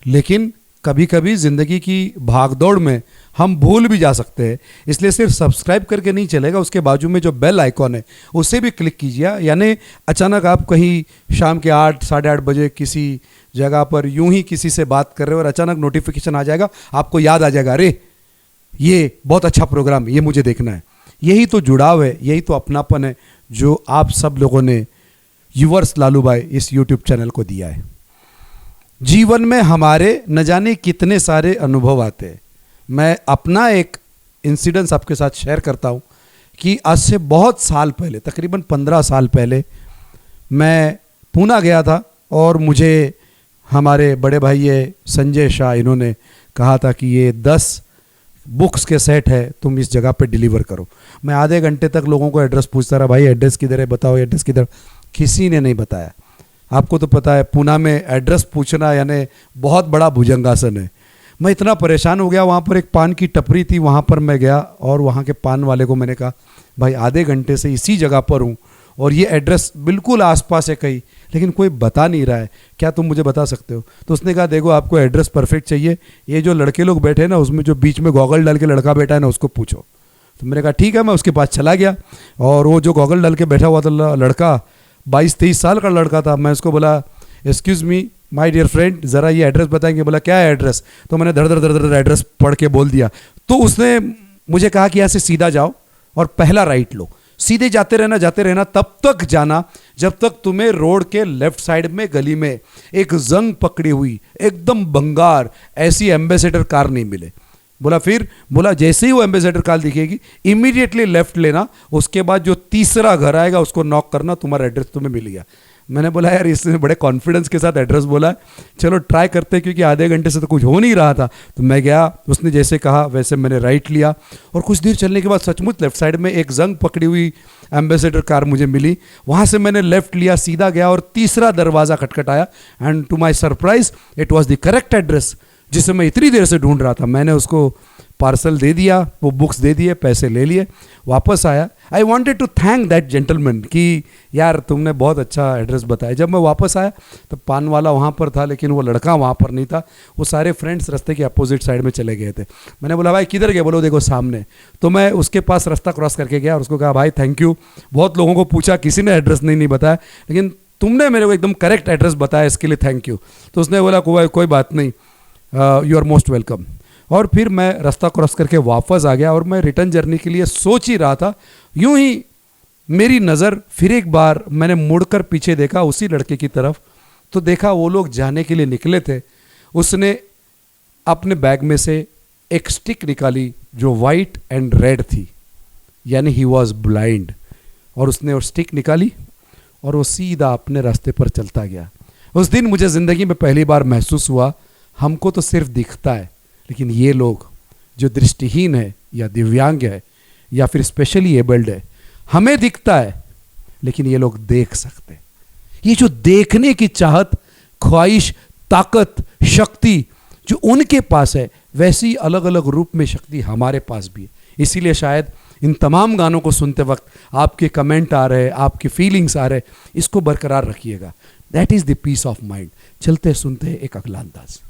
लेकिन कभी कभी ज़िंदगी की भागदौड़ में हम भूल भी जा सकते हैं, इसलिए सिर्फ सब्सक्राइब करके नहीं चलेगा, उसके बाजू में जो बेल आइकॉन है उसे भी क्लिक कीजिए। यानी अचानक आप कहीं शाम के 8 साढ़े 8 बजे किसी जगह पर यूं ही किसी से बात कर रहे हो और अचानक नोटिफिकेशन आ जाएगा, आपको याद आ जाएगा, अरे ये बहुत अच्छा प्रोग्राम, ये मुझे देखना है। यही तो जुड़ाव है, यही तो अपनापन है जो आप सब लोगों ने यूवर्स लालू भाई इस यूट्यूब चैनल को दिया है। जीवन में हमारे न जाने कितने सारे अनुभव आते हैं। मैं अपना एक इंसिडेंस आपके साथ शेयर करता हूँ कि आज से बहुत साल पहले, तकरीबन 15 साल पहले, मैं पूना गया था और मुझे हमारे बड़े भाई ये संजय शाह, इन्होंने कहा था कि ये 10 बुक्स के सेट है, तुम इस जगह पे डिलीवर करो। मैं आधे घंटे तक लोगों को एड्रेस पूछता रहा, भाई एड्रेस किधर है, बताओ एड्रेस किधर। किसी ने नहीं बताया। आपको तो पता है पूना में एड्रेस पूछना यानी बहुत बड़ा भुजंगासन है। मैं इतना परेशान हो गया। वहाँ पर एक पान की टपरी थी, वहाँ पर मैं गया और वहाँ के पान वाले को मैंने कहा, भाई आधे घंटे से इसी जगह पर हूँ और ये एड्रेस बिल्कुल आसपास है कहीं, लेकिन कोई बता नहीं रहा है, क्या तुम मुझे बता सकते हो? तो उसने कहा, देखो आपको एड्रेस परफेक्ट चाहिए, ये जो लड़के लोग बैठे हैं ना, उसमें जो बीच में गॉगल डाल के लड़का बैठा है ना, उसको पूछो। तो मैंने कहा ठीक है, मैं उसके पास चला गया और वो जो गॉगल डाल के बैठा हुआ था लड़का 22-23 साल का लड़का था। मैं उसको बोला, excuse me my dear friend, ज़रा ये एड्रेस बताएंगे? बोला क्या है एड्रेस? तो मैंने धड़ धड़ धड़ धड़ एड्रेस पढ़ के बोल दिया। तो उसने मुझे कहा कि यहाँ से सीधा जाओ और पहला राइट लो। सीधे जाते रहना तब तक जाना जब तक तुम्हें रोड के लेफ्ट साइड में गली में एक जंग पकड़ी हुई एकदम बंगार ऐसी एम्बेसडर कार नहीं मिले। बोला फिर? बोला जैसे ही वो एम्बेसडर कार दिखेगी इमीडिएटली लेफ्ट लेना, उसके बाद जो तीसरा घर आएगा उसको नॉक करना, तुम्हारा एड्रेस तुम्हें मिल गया। मैंने बोला यार इसने बड़े कॉन्फिडेंस के साथ एड्रेस बोला है, चलो ट्राई करते, क्योंकि आधे घंटे से तो कुछ हो नहीं रहा था। तो मैं गया, उसने जैसे कहा वैसे मैंने राइट लिया और कुछ देर चलने के बाद सचमुच लेफ्ट साइड में एक जंग पकड़ी हुई एम्बेसडर कार मुझे मिली। वहाँ से मैंने लेफ्ट लिया, सीधा गया और तीसरा दरवाज़ा खटखटाया and to my surprise it was the correct address जिसे मैं इतनी देर से ढूंढ रहा था। मैंने उसको पार्सल दे दिया, वो बुक्स दे दिए, पैसे ले लिए, वापस आया। I wanted to thank that gentleman कि यार तुमने बहुत अच्छा एड्रेस बताया। जब मैं वापस आया तो पान वाला वहाँ पर था लेकिन वो लड़का वहाँ पर नहीं था। वो सारे फ्रेंड्स रास्ते के अपोजिट साइड में चले गए थे। मैंने बोला भाई किधर गए? बोलो देखो सामने। तो मैं उसके पास रास्ता क्रॉस करके गया और उसको कहा भाई थैंक यू, बहुत लोगों को पूछा किसी ने एड्रेस नहीं बताया, लेकिन तुमने मेरे को एकदम करेक्ट एड्रेस बताया, इसके लिए थैंक यू। तो उसने बोला कोई बात नहीं, यू आर मोस्ट वेलकम। और फिर मैं रास्ता क्रॉस करके वापस आ गया और मैं रिटर्न जर्नी के लिए सोच ही रहा था। यूं ही मेरी नज़र फिर एक बार मैंने मुड़कर पीछे देखा उसी लड़के की तरफ, तो देखा वो लोग जाने के लिए निकले थे। उसने अपने बैग में से एक स्टिक निकाली जो वाइट एंड रेड थी, यानी ही वॉज ब्लाइंड। और उसने वो स्टिक निकाली और वो सीधा अपने रास्ते पर चलता गया। उस दिन मुझे ज़िंदगी में पहली बार महसूस हुआ, हमको तो सिर्फ दिखता है, लेकिन ये लोग जो दृष्टिहीन है या दिव्यांग है या फिर स्पेशली एबल्ड है, हमें दिखता है लेकिन ये लोग देख सकते हैं। ये जो देखने की चाहत, ख्वाहिश, ताकत, शक्ति जो उनके पास है, वैसी अलग अलग रूप में शक्ति हमारे पास भी है। इसीलिए शायद इन तमाम गानों को सुनते वक्त आपके कमेंट आ रहे, आपकी फीलिंग्स आ रहे, इसको बरकरार रखिएगा। That is the peace of mind. चलते सुनते एक अगला अंदाज।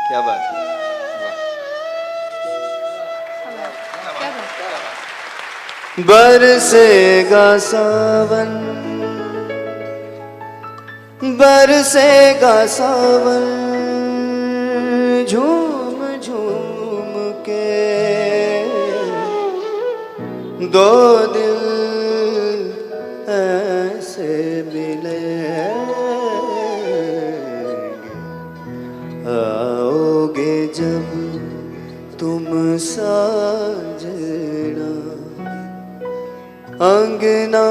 क्या बात है, वाह। क्या बात बरसेगा सावन, बरसेगा सावन, झूम झूम के दो दिल ऐसे मिलेंगे, आओगे जब तुम साजना, अंगना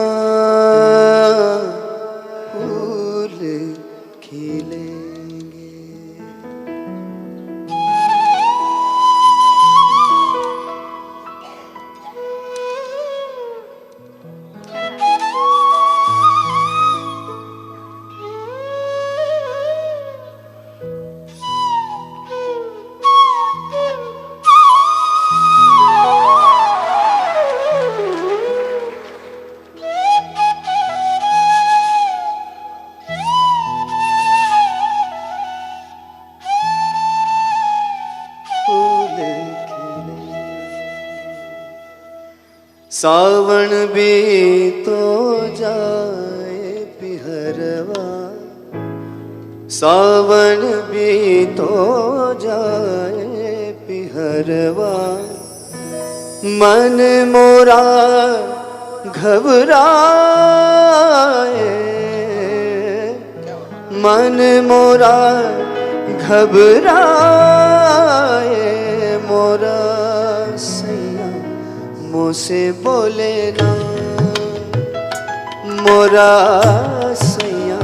फूल खिलेंगे। सावन भी तो जाए पिहरवा, सावन भी तो जाए पिहरवा, मन मोरा घबराए, मन मोरा घबराए, मोरा सैया मुझसे बोले ना, मोरा सैया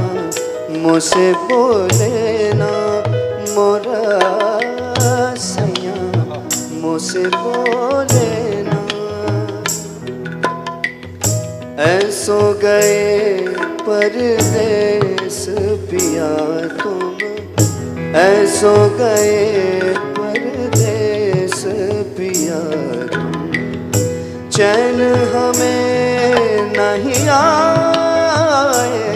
मुझसे बोले ना, मोरा सैया मुझसे बोले ना। ऐसो गए परदेस पिया तुम, ऐसो गए परदेस पिया तुम, चैन हमें नहीं आए,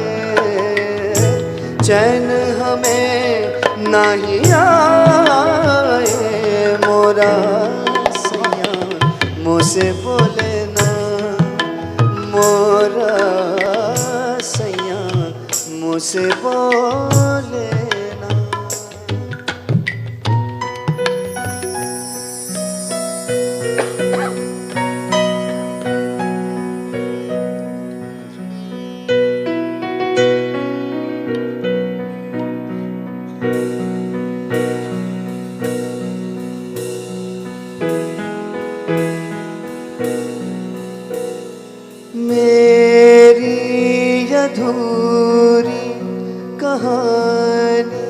चैन हमें नहीं आए, मोरा सैया मुझसे बोले ना, मोरा सैया मुझसे बोले ना। मेरी अधूरी कहानी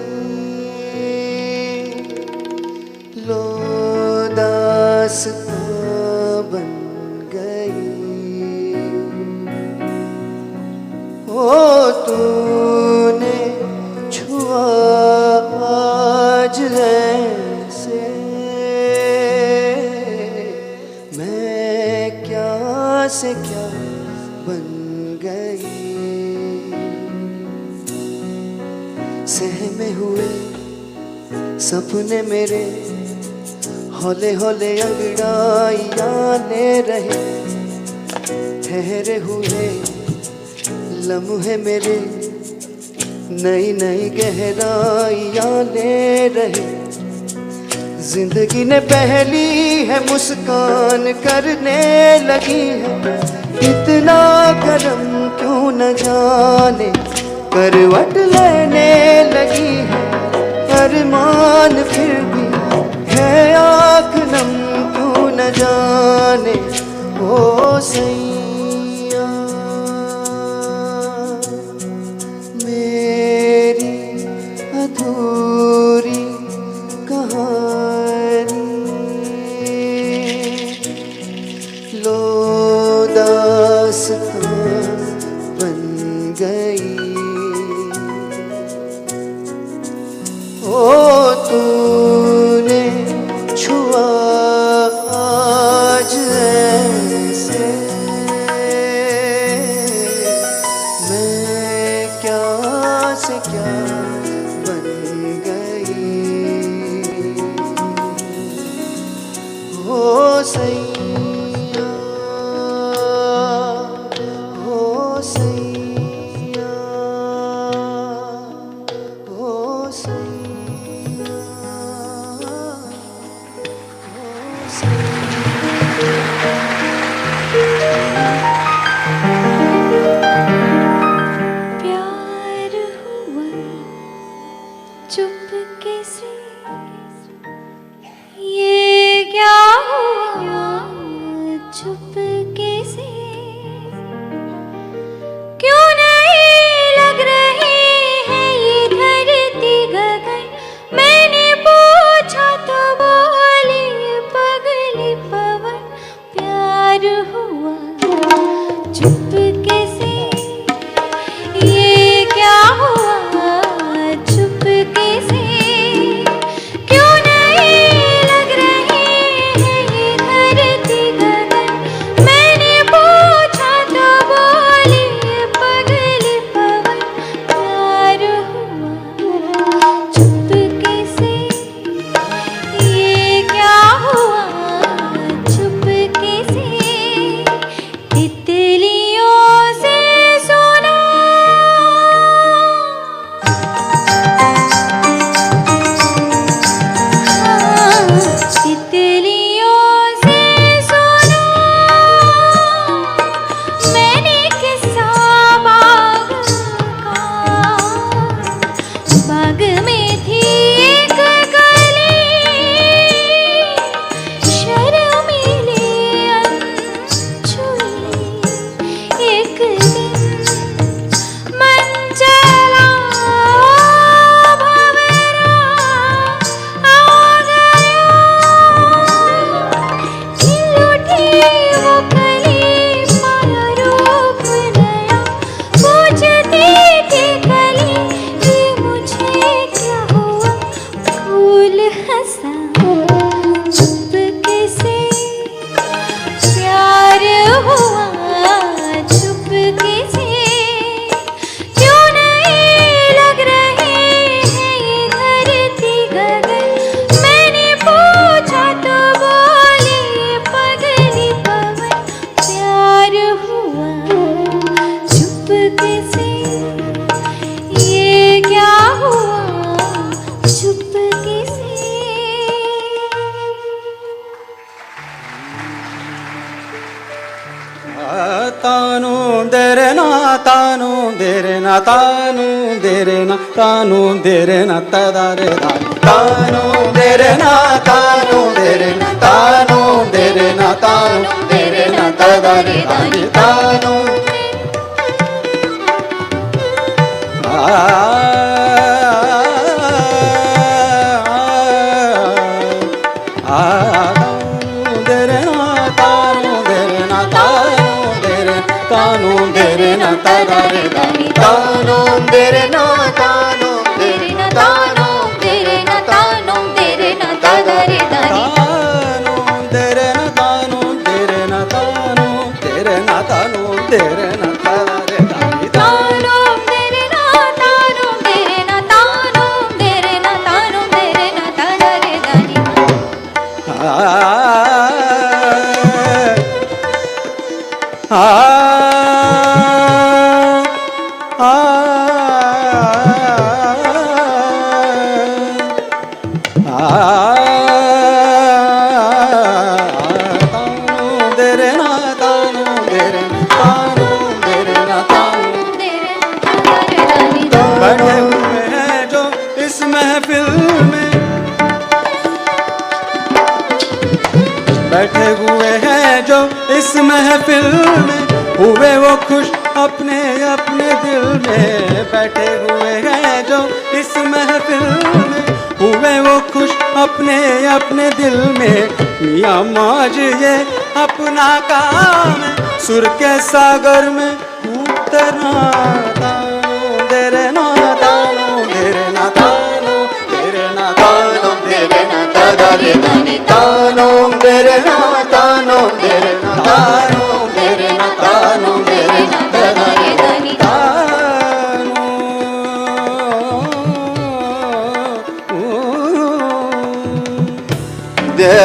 लो दास्तां बन गई, ओ तूने छुआ आज ऐसे, मैं क्या से क्या बन गई। सहमे हुए सपने मेरे हौले हौले अंगड़ाइयाँ ले रहे, ठहरे हुए लम्हे मेरे नई नई गहराइयाँ ले रहे। जिंदगी ने पहली है मुस्कान करने लगी है, इतना करम क्यों न जाने करवट लेने लगी है। अरमान फिर भी है आँख नम क्यों न जाने, ओ सैया मेरी अधूरी कहानी लो दास्तां बन गई। ओ तू सैया हो सैया हो सैया हो सैया। प्यार हुआ चुपके से, ये क्या हुआ चुपके से, क्यों नहीं लग रही है ये धरती गगन, मैंने पूछा तो बोली पगली पवन। प्यार हुआ चुपके से, ये क्या हुआ चुपके से, क्यों नहीं लग रही है ये धरती गगन, मैंने पूछा तो बोली पगली पवन। प्यार हुआ चुपके से, ये क्या हुआ चुपके से, तितलियों से सुना तितलियों से सुना मैंने किस्सा बाग का। बाग में थी एक गली, शर्मीली अनछुई, एक दिन मन चला भंवरा आ गया, खिल उठी वो कली माया रूप नया, पूछती थी कली ये मुझे क्या हुआ, फूल हंसा चुपके से। प्यार हुआ चुपके से, क्यों नहीं लग रही है ये धरती गगन, मैंने पूछा तो बोली पगली पवन। प्यार हुआ चुपके से, ये क्या हुआ चुपके से। तानु देरे ना तानु देरे ना तानु देरे ना तानु देरे ना तदारे दा तानु देरे ना तानु देरे ना तानु देरे ना तानु देरे ना तदारे दा तानु देरे ना तानु देरे ना तानु देरे ना तदारे दा तानो तेरे ना तानो तेरे ना तानो तेरे ना तानो तेरे ना तदारे दानी। तानु देरे ना तानु देरे ना तानु तेरे ना तानु देरे ना तदारे दा तानो तेरे ना तानो तेरे ना तानो तेरे ना तानो तेरे ना तदारे दानी। देरे ना तानु देरे ना तानु देरे ना तानु तेरे ना तदारे दानी। बैठे हुए हैं जो इस महफिल में, बैठे हुए हैं जो इस महफिल में, हुए वो खुश अपने अपने दिल में। बैठे हुए हैं जो इस महफिल में, हुए वो खुश अपने अपने दिल में। मियाँ मौज ये अपना काम है, सुर के सागर में उतरना। तानो देरे ना तानो देरे ना तानो देरे ना तानो देरे ना तदारे दानी तानो देरे ना तानो देरे ना तानो देरे ना तानो देरे ना तदारे दानी दे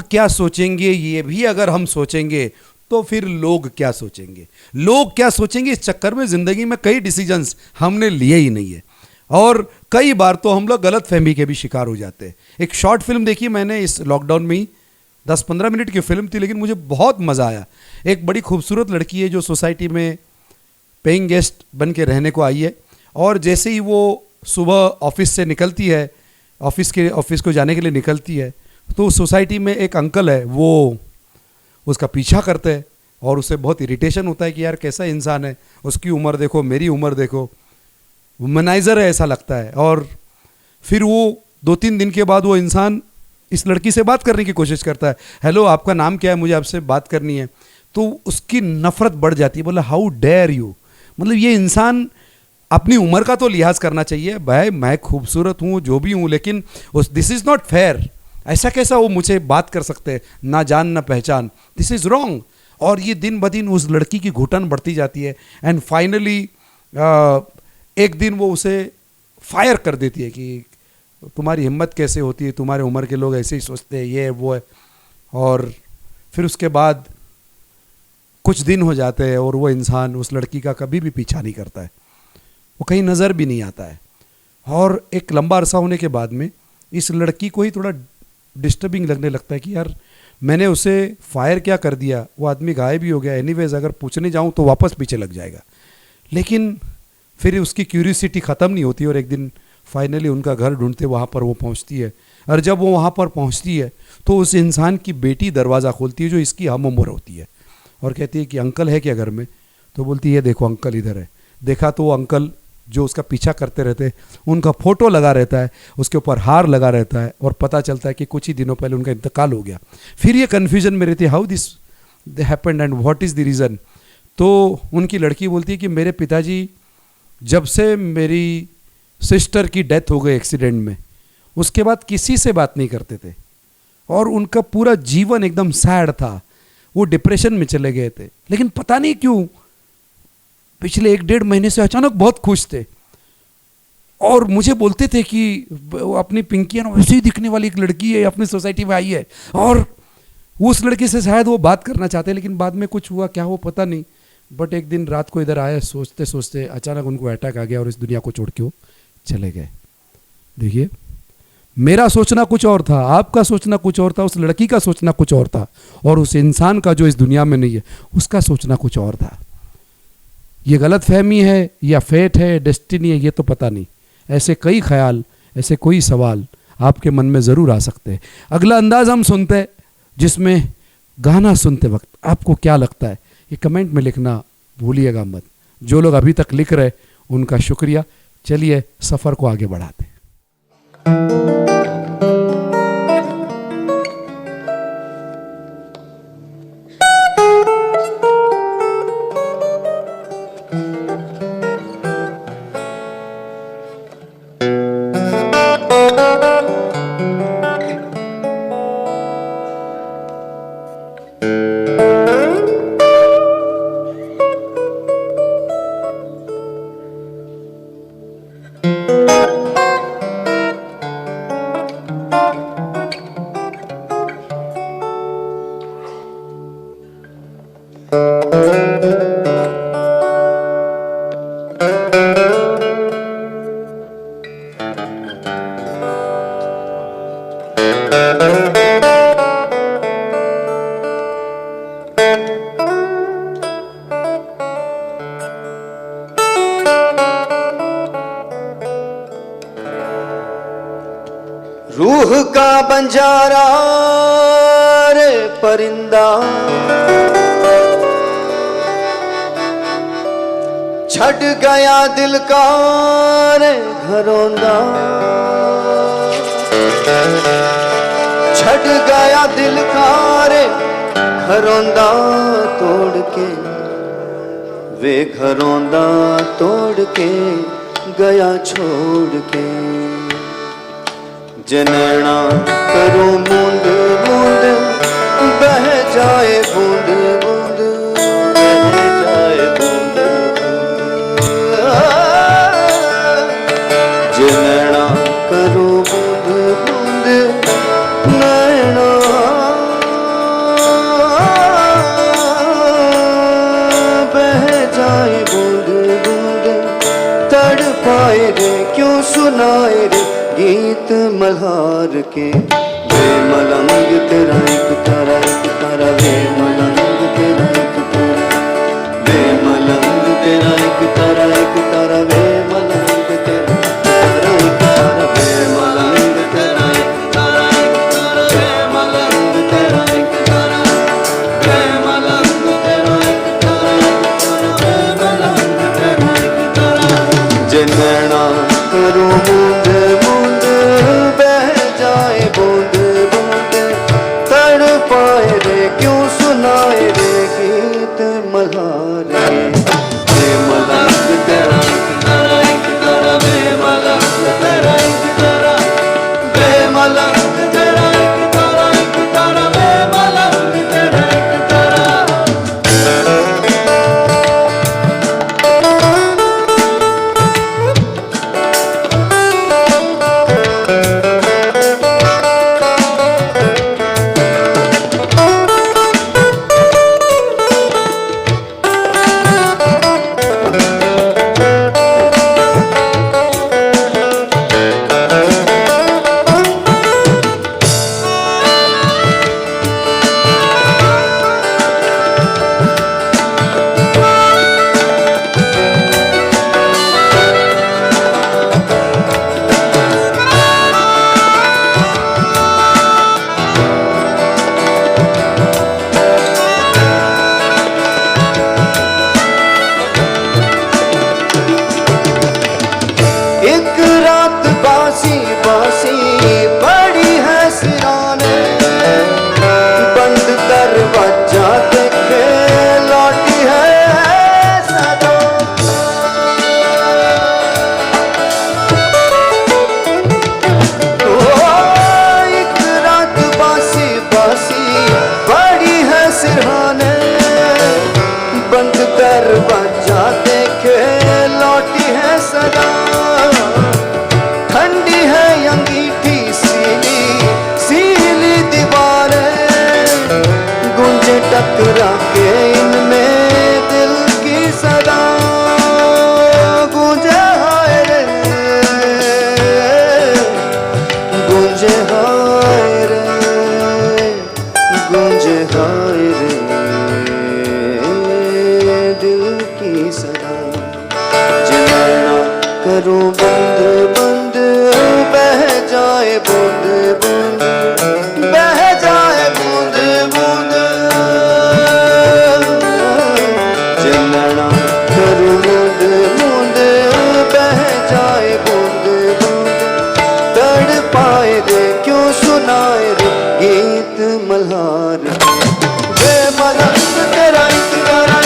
क्या सोचेंगे ये भी अगर हम सोचेंगे तो फिर लोग क्या सोचेंगे, लोग क्या सोचेंगे, इस चक्कर में ज़िंदगी में कई डिसीजंस हमने लिए ही नहीं है और कई बार तो हम लोग गलत फहमी के भी शिकार हो जाते हैं। एक शॉर्ट फिल्म देखी मैंने इस लॉकडाउन में ही, 10-15 मिनट की फिल्म थी, लेकिन मुझे बहुत मज़ा आया। एक बड़ी खूबसूरत लड़की है जो सोसाइटी में पेइंग गेस्ट बन के रहने को आई है और जैसे ही वो सुबह ऑफिस से निकलती है, ऑफिस को जाने के लिए निकलती है, तो सोसाइटी में एक अंकल है, वो उसका पीछा करते हैं और उसे बहुत इरिटेशन होता है कि यार कैसा इंसान है, उसकी उम्र देखो, मेरी उम्र देखो, वुमनाइज़र है ऐसा लगता है। और फिर वो 2-3 दिन के बाद वो इंसान इस लड़की से बात करने की कोशिश करता है, हेलो आपका नाम क्या है, मुझे आपसे बात करनी है। तो उसकी नफ़रत बढ़ जाती है, बोला हाउ डेयर यू, मतलब ये इंसान अपनी उम्र का तो लिहाज करना चाहिए, भाई मैं खूबसूरत हूँ जो भी हूँ, लेकिन दिस इज़ नॉट फेयर, ऐसा कैसा वो मुझे बात कर सकते हैं, ना जान ना पहचान, दिस इज़ रॉन्ग। और ये दिन ब दिन उस लड़की की घुटन बढ़ती जाती है एंड फाइनली एक दिन वो उसे फायर कर देती है कि तुम्हारी हिम्मत कैसे होती है, तुम्हारे उम्र के लोग ऐसे ही सोचते हैं, ये है वो है। और फिर उसके बाद कुछ दिन हो जाते हैं और वो इंसान उस लड़की का कभी भी पीछा नहीं करता है, वो कहीं नज़र भी नहीं आता है। और एक लंबा अरसा होने के बाद में इस लड़की को ही थोड़ा डिस्टर्बिंग लगने लगता है कि यार मैंने उसे फायर क्या कर दिया, वो आदमी गायब भी हो गया, एनीवेज अगर पूछने जाऊँ तो वापस पीछे लग जाएगा। लेकिन फिर उसकी क्यूरियोसिटी ख़त्म नहीं होती और एक दिन फाइनली उनका घर ढूंढते वहाँ पर वो पहुँचती है। और जब वो वहाँ पर पहुँचती है तो उस इंसान की बेटी दरवाज़ा खोलती है जो इसकी हम उम्र होती है और कहती है कि अंकल है क्या घर में, तो बोलती है देखो अंकल इधर है। देखा तो वो अंकल जो उसका पीछा करते रहते उनका फ़ोटो लगा रहता है, उसके ऊपर हार लगा रहता है और पता चलता है कि कुछ ही दिनों पहले उनका इंतकाल हो गया। फिर ये कन्फ्यूजन में रहती है how this happened and what is the reason. तो उनकी लड़की बोलती है कि मेरे पिताजी जब से मेरी सिस्टर की डेथ हो गई एक्सीडेंट में, उसके बाद किसी से बात नहीं करते थे और उनका पूरा जीवन एकदम सैड था, वो डिप्रेशन में चले गए थे। लेकिन पता नहीं क्यों पिछले 1-1.5 महीने से अचानक बहुत खुश थे और मुझे बोलते थे कि अपनी पिंकी है ना वैसे ही दिखने वाली एक लड़की है अपनी सोसाइटी में आई है और उस लड़की से शायद वो बात करना चाहते हैं, लेकिन बाद में कुछ हुआ क्या वो पता नहीं। बट एक दिन रात को इधर आए, सोचते सोचते अचानक उनको अटैक आ गया और इस दुनिया को छोड़ के वो चले गए। देखिए मेरा सोचना कुछ और था, आपका सोचना कुछ और था, उस लड़की का सोचना कुछ और था और उस इंसान का जो इस दुनिया में नहीं है उसका सोचना कुछ और था। ये गलत फहमी है या फेट है, डेस्टिनी है, ये तो पता नहीं। ऐसे कई ख्याल, ऐसे कोई सवाल आपके मन में ज़रूर आ सकते हैं। अगला अंदाज़ हम सुनते हैं जिसमें गाना सुनते वक्त आपको क्या लगता है, ये कमेंट में लिखना भूलिएगा मत। जो लोग अभी तक लिख रहे उनका शुक्रिया। चलिए सफ़र को आगे बढ़ाते हैं। रूह का बंजारा रे परिंदा, छट गया दिल का रे घरौंदा, छट गया दिल का रे घरौंदा तोड़ के, वे घरौंदा तोड़ के गया छोड़ के। जनना करो बूंद बूंद बह जाए बूंद बूंद बह जाए बूंद बूंद। जनना करो बूंद बूंद नैना पाए रे क्यों सुनाए रे गीत मल्हार के। वे मलंग तेरा एक तारा वे मलंग तेरा एक तारा, वे मलंग तेरा एक तारा वे मलंग तेरा एक तारा, वे मलंग तेरा एक तारा वे मलंग तेरा एक तारा, वे मलंग तेरा एक तारा वे मलंग तेरा एक तारा। जे नैना करूं बूंद बूंद बह जाए बूंद बूंद, तड़पाए रे क्यों सुनाए रे गीत मल्हार के। वे मलंग तेरा एक तारा वे मलंग तेरा एक तारा, वे मलंग तेरा एक तारा वे मलंग तेरा एक तारा। एक रात बासी बासी बड़ी है सिराने, बंद दरवाजा देखे लौटी है सदा। एक रात बासी बासी बड़ी है सिराने, बंद दरवाजा देखे लौटी है सदा। ठंडी है अंगीठी सीली सीली दीवारें, गूंजे टकरा के इनमें दिल की सदा। गूंजे हाय रे गूंजे हाय रे गूंजे हाय रे दिल की सदा। जिन्ना करूं बंद बंद बह जाए बूंद बूंद, बह जाए बूंद बूंद। जिन्ना करूं बूंद बूंद बह जाए बूंद बूंद, तड़पाए रे क्यों सुनाए रे गीत मल्हार के। वे मलंग तेरा एक तारा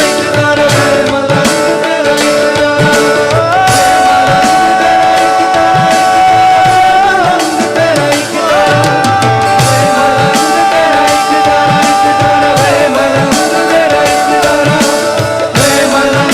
वे मलंग तेरा एक तारा, वे मलंग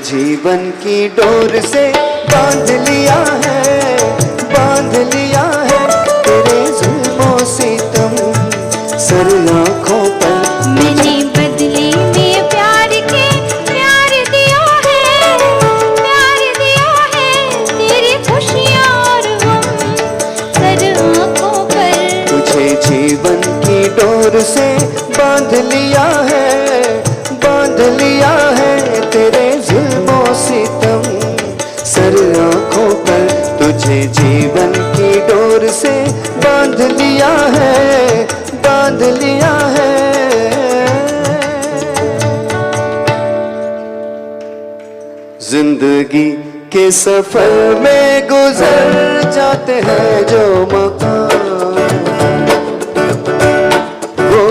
जीवन की डोर से बांध लिया है, बांध लिया है तेरे जुल्मों सितम सर आँखों पर। मैंने बदले में प्यार के प्यार दिया है, प्यार दिया है तेरी खुशियाँ और गम सर आँखों पर। तुझे जीवन की डोर से बांध लिया है, बांध लिया है तेरे जुल्मों सितम सर आँखों पर। तुझे जीवन की डोर से बांध लिया है, बांध लिया है। जिंदगी के सफर में गुजर जाते हैं जो मकाम, वो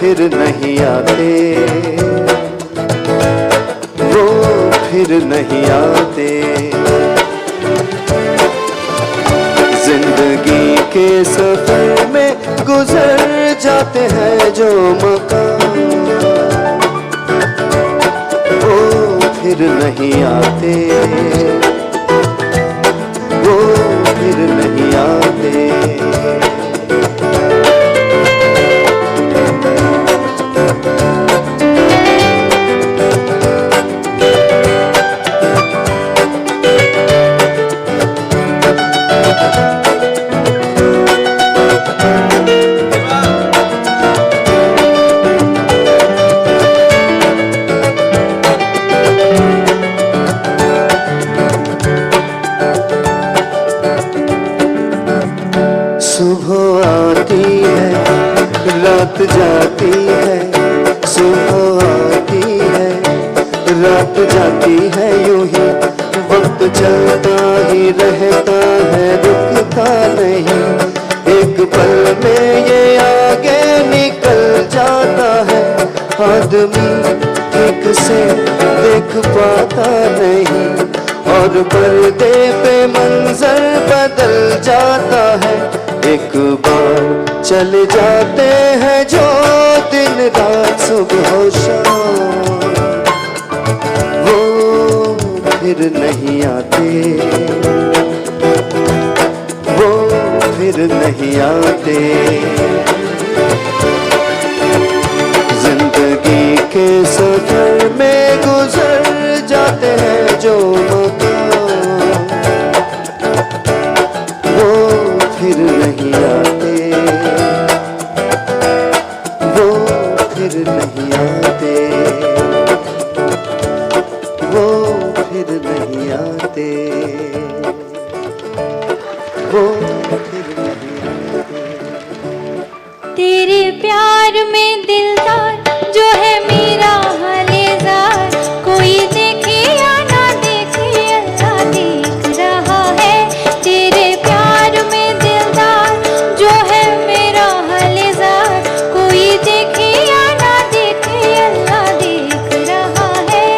फिर नहीं आते, वो फिर नहीं आते। जिंदगी के सफर में गुजर जाते हैं जो मकाम, वो फिर नहीं आते, वो फिर नहीं आते। सुबह आती है रात जाती है, सुबह आती है रात जाती है, यूं ही वक्त चलता ही रहता है रुकता नहीं। एक पल में ये आगे निकल जाता है, आदमी ठीक से देख पाता नहीं और पर्दे पे मंजर बदल जाता है। एक बार चले जाते हैं जो दिन रात सुबह शाम, वो फिर नहीं आते, वो फिर नहीं आते। जिंदगी के सफर में गुजर जाते हैं जो मकाम, वो फिर नहीं आते, वो फिर नहीं आते, वो फिर नहीं आते, वो फिर नहीं आते। तेरे प्यार में दिलदार जो है मेरा हालेजार, कोई देखे या ना देखे अल्लाह देख रहा है। तेरे प्यार में दिलदार जो है मेरा हालेजार, कोई देखे या ना देखे अल्लाह देख रहा है।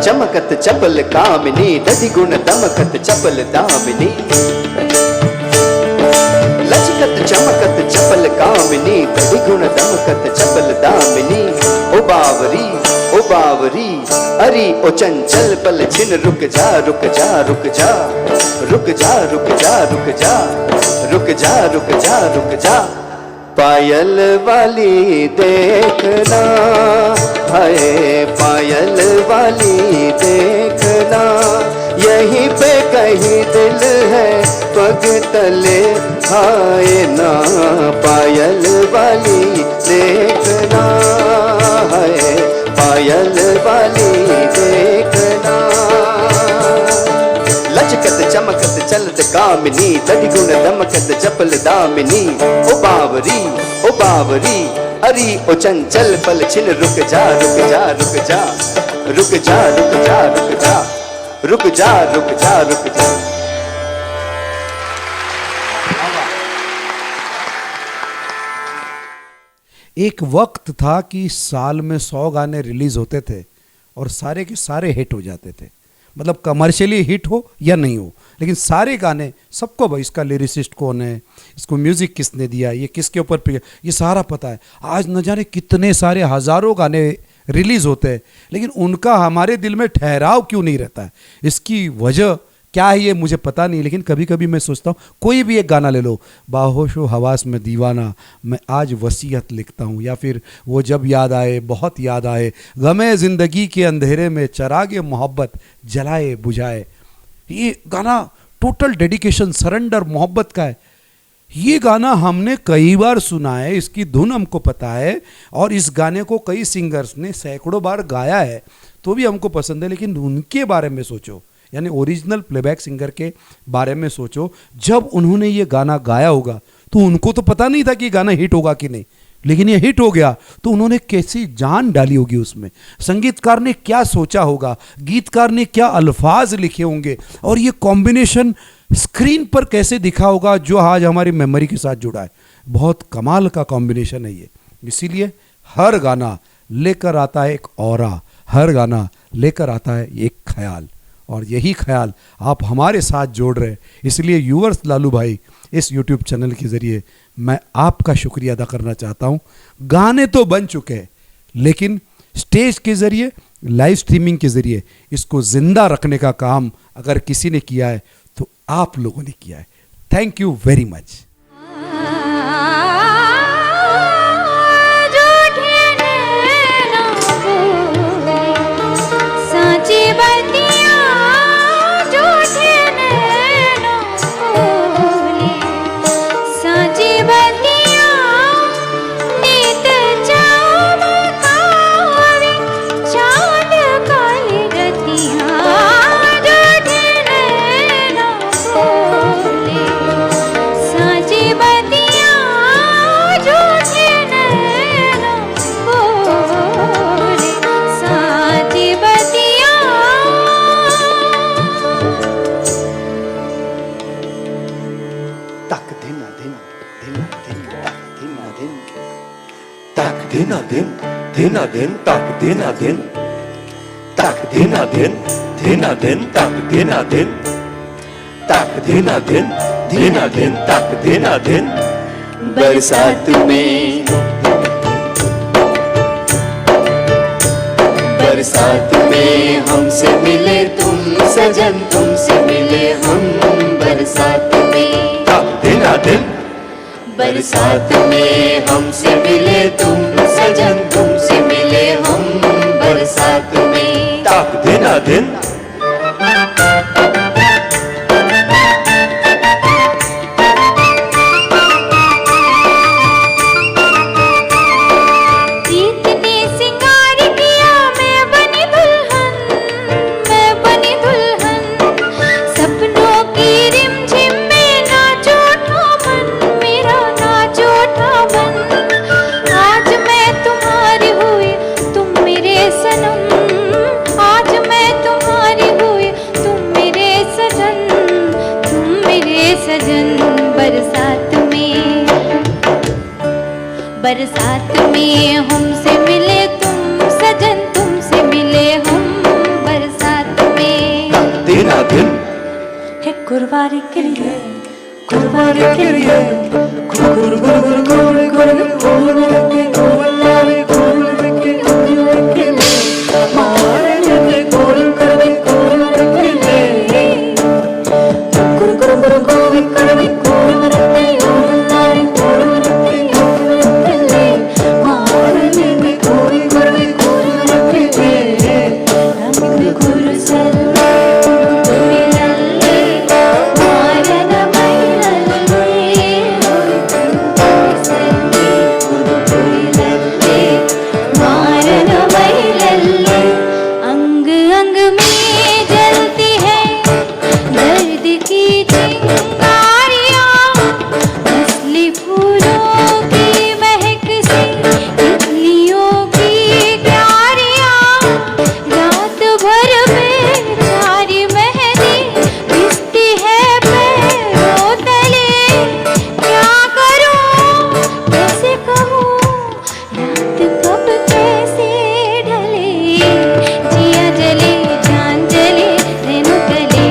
चमकत चपल कामिनी दधि गुण दमकत चपल दामिनी लचकत चमकत चपल कामिनी दधि गुण दमकत चपल दामिनी ओ बावरी अरी ओ चंचल पल छिन रुक जा रुक जा रुक जा रुक जा रुक जा रुक जा रुक जा रुक जा रुक जा पायल वाली देखना हाय पायल वाली देखना यहीं पे कहीं दिल है पग तले हाय ना पायल वाली देखना हाय पायल वाली देखना लचकत चमकत चलत कामिनी दधि गुण दमकत चपल दामिनी ओ बावरी अरी ओ चंचल पल छिन रुक जा रुक जा रुक जा रुक जा रुक जा रुक जा रुक जा रुक जा रुक जा। एक वक्त था कि साल में 100 गाने रिलीज होते थे और सारे के सारे हिट हो जाते थे, मतलब कमर्शियली हिट हो या नहीं हो, लेकिन सारे गाने सबको भाई इसका लिरिसिस्ट कौन है, इसको म्यूज़िक किसने दिया, ये किसके ऊपर ये सारा पता है। आज न जाने कितने सारे हज़ारों गाने रिलीज़ होते हैं, लेकिन उनका हमारे दिल में ठहराव क्यों नहीं रहता है, इसकी वजह क्या है ये मुझे पता नहीं। लेकिन कभी कभी मैं सोचता हूँ कोई भी एक गाना ले लो, बाहोशो हवास में दीवाना, मैं आज वसीयत लिखता हूँ, या फिर वो जब याद आए बहुत याद आए, गमे ज़िंदगी के अंधेरे में चरागे मोहब्बत जलाए बुझाए, ये गाना टोटल डेडिकेशन सरेंडर मोहब्बत का है। ये गाना हमने कई बार सुना है, इसकी धुन हमको पता है और इस गाने को कई सिंगर्स ने सैकड़ों बार गाया है, तो भी हमको पसंद है। लेकिन उनके बारे में सोचो, यानी ओरिजिनल प्लेबैक सिंगर के बारे में सोचो, जब उन्होंने ये गाना गाया होगा तो उनको तो पता नहीं था कि गाना हिट होगा कि नहीं, लेकिन ये हिट हो गया तो उन्होंने कैसी जान डाली होगी उसमें, संगीतकार ने क्या सोचा होगा, गीतकार ने क्या अल्फाज लिखे होंगे, और ये कॉम्बिनेशन स्क्रीन पर कैसे दिखा होगा जो आज हमारी मेमोरी के साथ जुड़ा है। बहुत कमाल का कॉम्बिनेशन है ये। इसीलिए हर गाना लेकर आता है एक ऑरा, हर गाना लेकर आता है एक ख्याल, और यही ख्याल आप हमारे साथ जोड़ रहे हैं। इसलिए यूवर्स लालू भाई इस यूट्यूब चैनल के ज़रिए मैं आपका शुक्रिया अदा करना चाहता हूँ। गाने तो बन चुके हैं, लेकिन स्टेज के ज़रिए, लाइव स्ट्रीमिंग के ज़रिए इसको ज़िंदा रखने का काम अगर किसी ने किया है तो आप लोगों ने किया है। Thank you very much. देना दिन देना दिन तक देना दिन तक देना दिन देना दिन तक देना दिन तक देना दिन देना दिन तक देना दिन बरसात में बरसात में हमसे मिले तुम सजन, तुमसे मिले हम बरसात में तक देना दिन बरसात में हमसे मिले तुम सजन, तुमसे मिले हम बरसात में तक देना दिन। बरसात में हमसे मिले तुम सजन, तुमसे मिले हम बरसात गुरुवारी के लिए गुरुवारी के लिए गुरु गुरु गुरु गुरु गुरु गुरु गुरुवारी के लिए मारे के गुरु गुरु गुरु के लिए गुरु गुरु गुरु गुरु गुरु गुरुवारी के लिए मारे के गुरु गुरु गुरु के लिए रंग गुरु सल्ले अंग अंग में जलती है दर्द की चिंगारियां असली फूलों की महक से तितलियों की प्यारियां रात भर में सारी मेहंदी पिसती है पैरों तले क्या करूं कैसे कहूं रात कब कैसे ढले जिया जले जान जले रेणु गले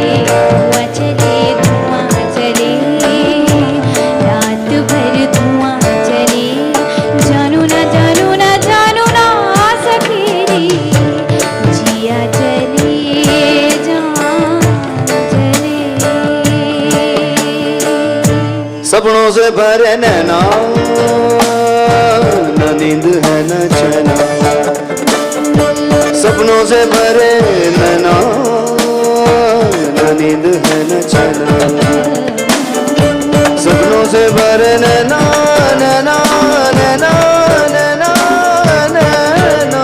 धुआं चले रात भर धुआं चले जानू ना सकेरी जिया जले जान जले सपनों से भरे नैना न नींद है न चैना सपनों से भरे नैना न नींद है न चैना सपनों से भरे नैना नैना नैना नैना नैना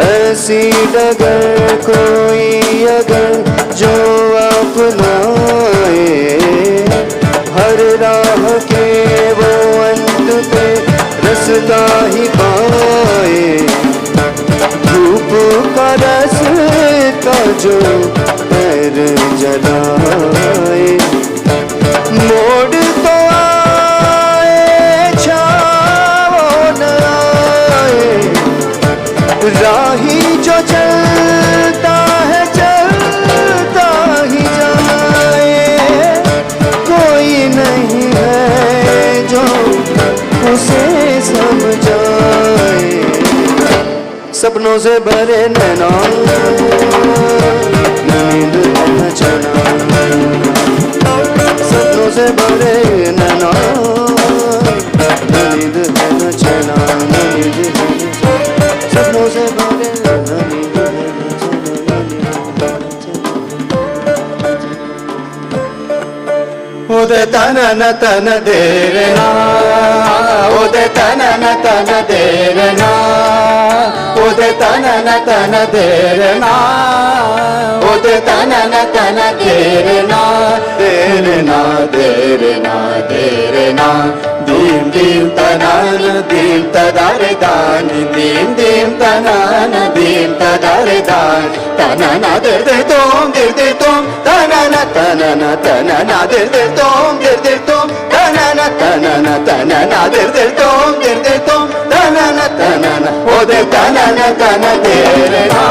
ऐसी डगर कोई अगर जो अपनाए हर राह के वो अंत पे रसता ही पाए धूप का रास्ता जो पैर जलाए मोड़ तो आए छाओ न आए राही जो चलता है चलता ही जाए कोई नहीं है जो उसे समझाए सपनों से भरे नैना नींद न चना सपनों से भरे नैना नींद न चना नींद सपनों से भरे उदे तन न तन देरना उदे तन न तन देरना उदे तन न तन देरना उदे तन न तन देरना देरना देरना देरना दीम दीम तनन दीम तदारे दान दीम दीम तनन दीम तदारे दान तनना दे दे तोम तनना तनना तनना दे दे तोम तनना तनना दे दे तोम तनना तनना ओ दे तनना तन दे रे ना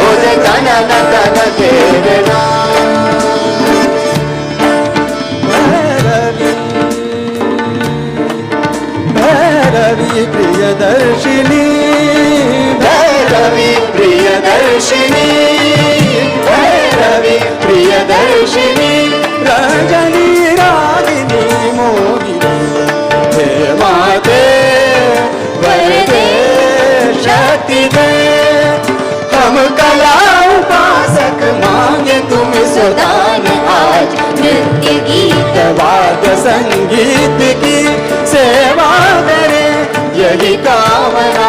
ओ दे तनना तन दे रे ना भैरवी प्रियदर्शिनी भैरवी प्रियदर्शिनी भैरवी प्रियदर्शिनी रजनी रागिनी मोहिनी हे माते वरदे शक्ति दे हम कला उपासक मांगे तुम सुदान आज नृत्य गीत वाद्य संगीत की सेवा करे यही कामना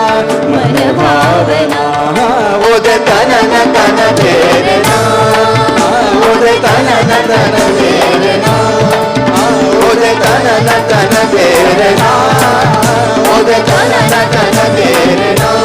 मन भावना वो दे तनन तन देना वो दे तनन तन देना वो दे तनन तन देना वो दे तनन तन देना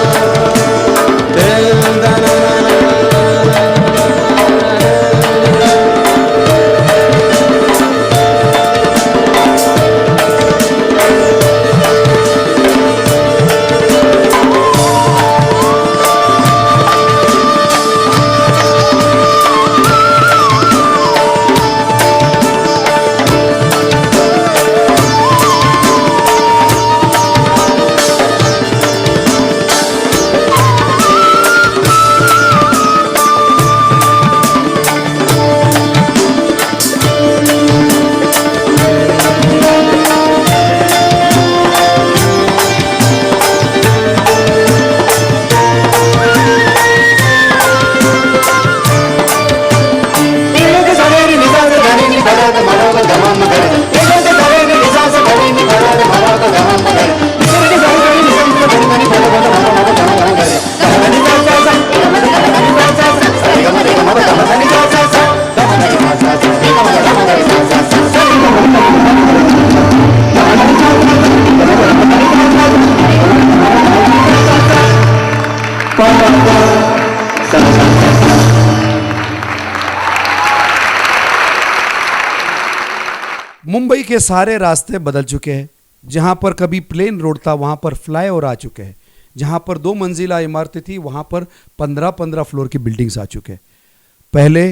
मुंबई के सारे रास्ते बदल चुके हैं। जहां पर कभी प्लेन रोड था वहां पर फ्लाईओवर आ चुके हैं। जहां पर 2 मंजिला इमारतें थी वहां पर 15-15 फ्लोर की बिल्डिंग्स आ चुके हैं। पहले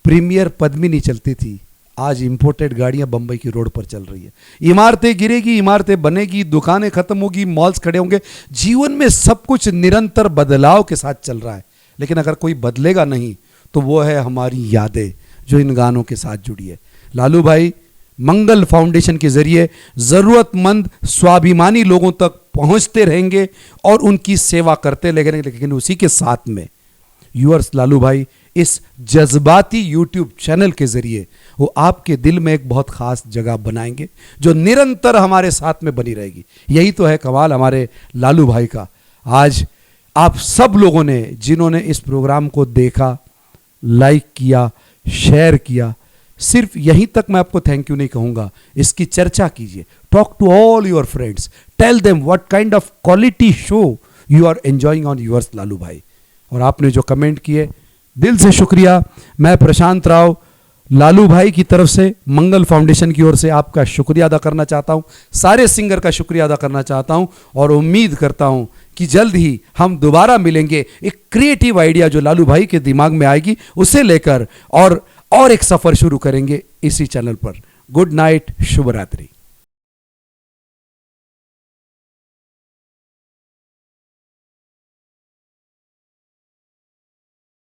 प्रीमियर पद्मिनी चलती थी, आज इंपोर्टेड गाड़ियां बंबई की रोड पर चल रही है। इमारतें गिरेगी, इमारतें बनेगी, दुकानें खत्म होगी, मॉल्स खड़े होंगे। जीवन में सब कुछ निरंतर बदलाव के साथ चल रहा है, लेकिन अगर कोई बदलेगा नहीं तो वो है हमारी यादें जो इन गानों के साथ जुड़ी है। लालू भाई मंगल फाउंडेशन के जरिए जरूरतमंद स्वाभिमानी लोगों तक पहुंचते रहेंगे और उनकी सेवा करते रहेंगे, लेकिन उसी के साथ में यूअर्स लालू भाई इस जज्बाती यूट्यूब चैनल के जरिए वो आपके दिल में एक बहुत खास जगह बनाएंगे जो निरंतर हमारे साथ में बनी रहेगी। यही तो है कमाल हमारे लालू भाई का। आज आप सब लोगों ने जिन्होंने इस प्रोग्राम को देखा, लाइक किया, शेयर किया, सिर्फ यहीं तक मैं आपको थैंक यू नहीं कहूंगा, इसकी चर्चा कीजिए। Talk to all your friends, tell them what kind of quality show you are enjoying on yours Lalu भाई। और आपने जो कमेंट किए दिल से शुक्रिया। मैं प्रशांत राव लालू भाई की तरफ से मंगल फाउंडेशन की ओर से आपका शुक्रिया अदा करना चाहता हूं, सारे सिंगर का शुक्रिया अदा करना चाहता हूं और उम्मीद करता हूं कि जल्द ही हम दोबारा मिलेंगे एक क्रिएटिव आइडिया जो लालू भाई के दिमाग में आएगी उसे लेकर और एक सफर शुरू करेंगे इसी चैनल पर। गुड नाइट, शुभ रात्रि।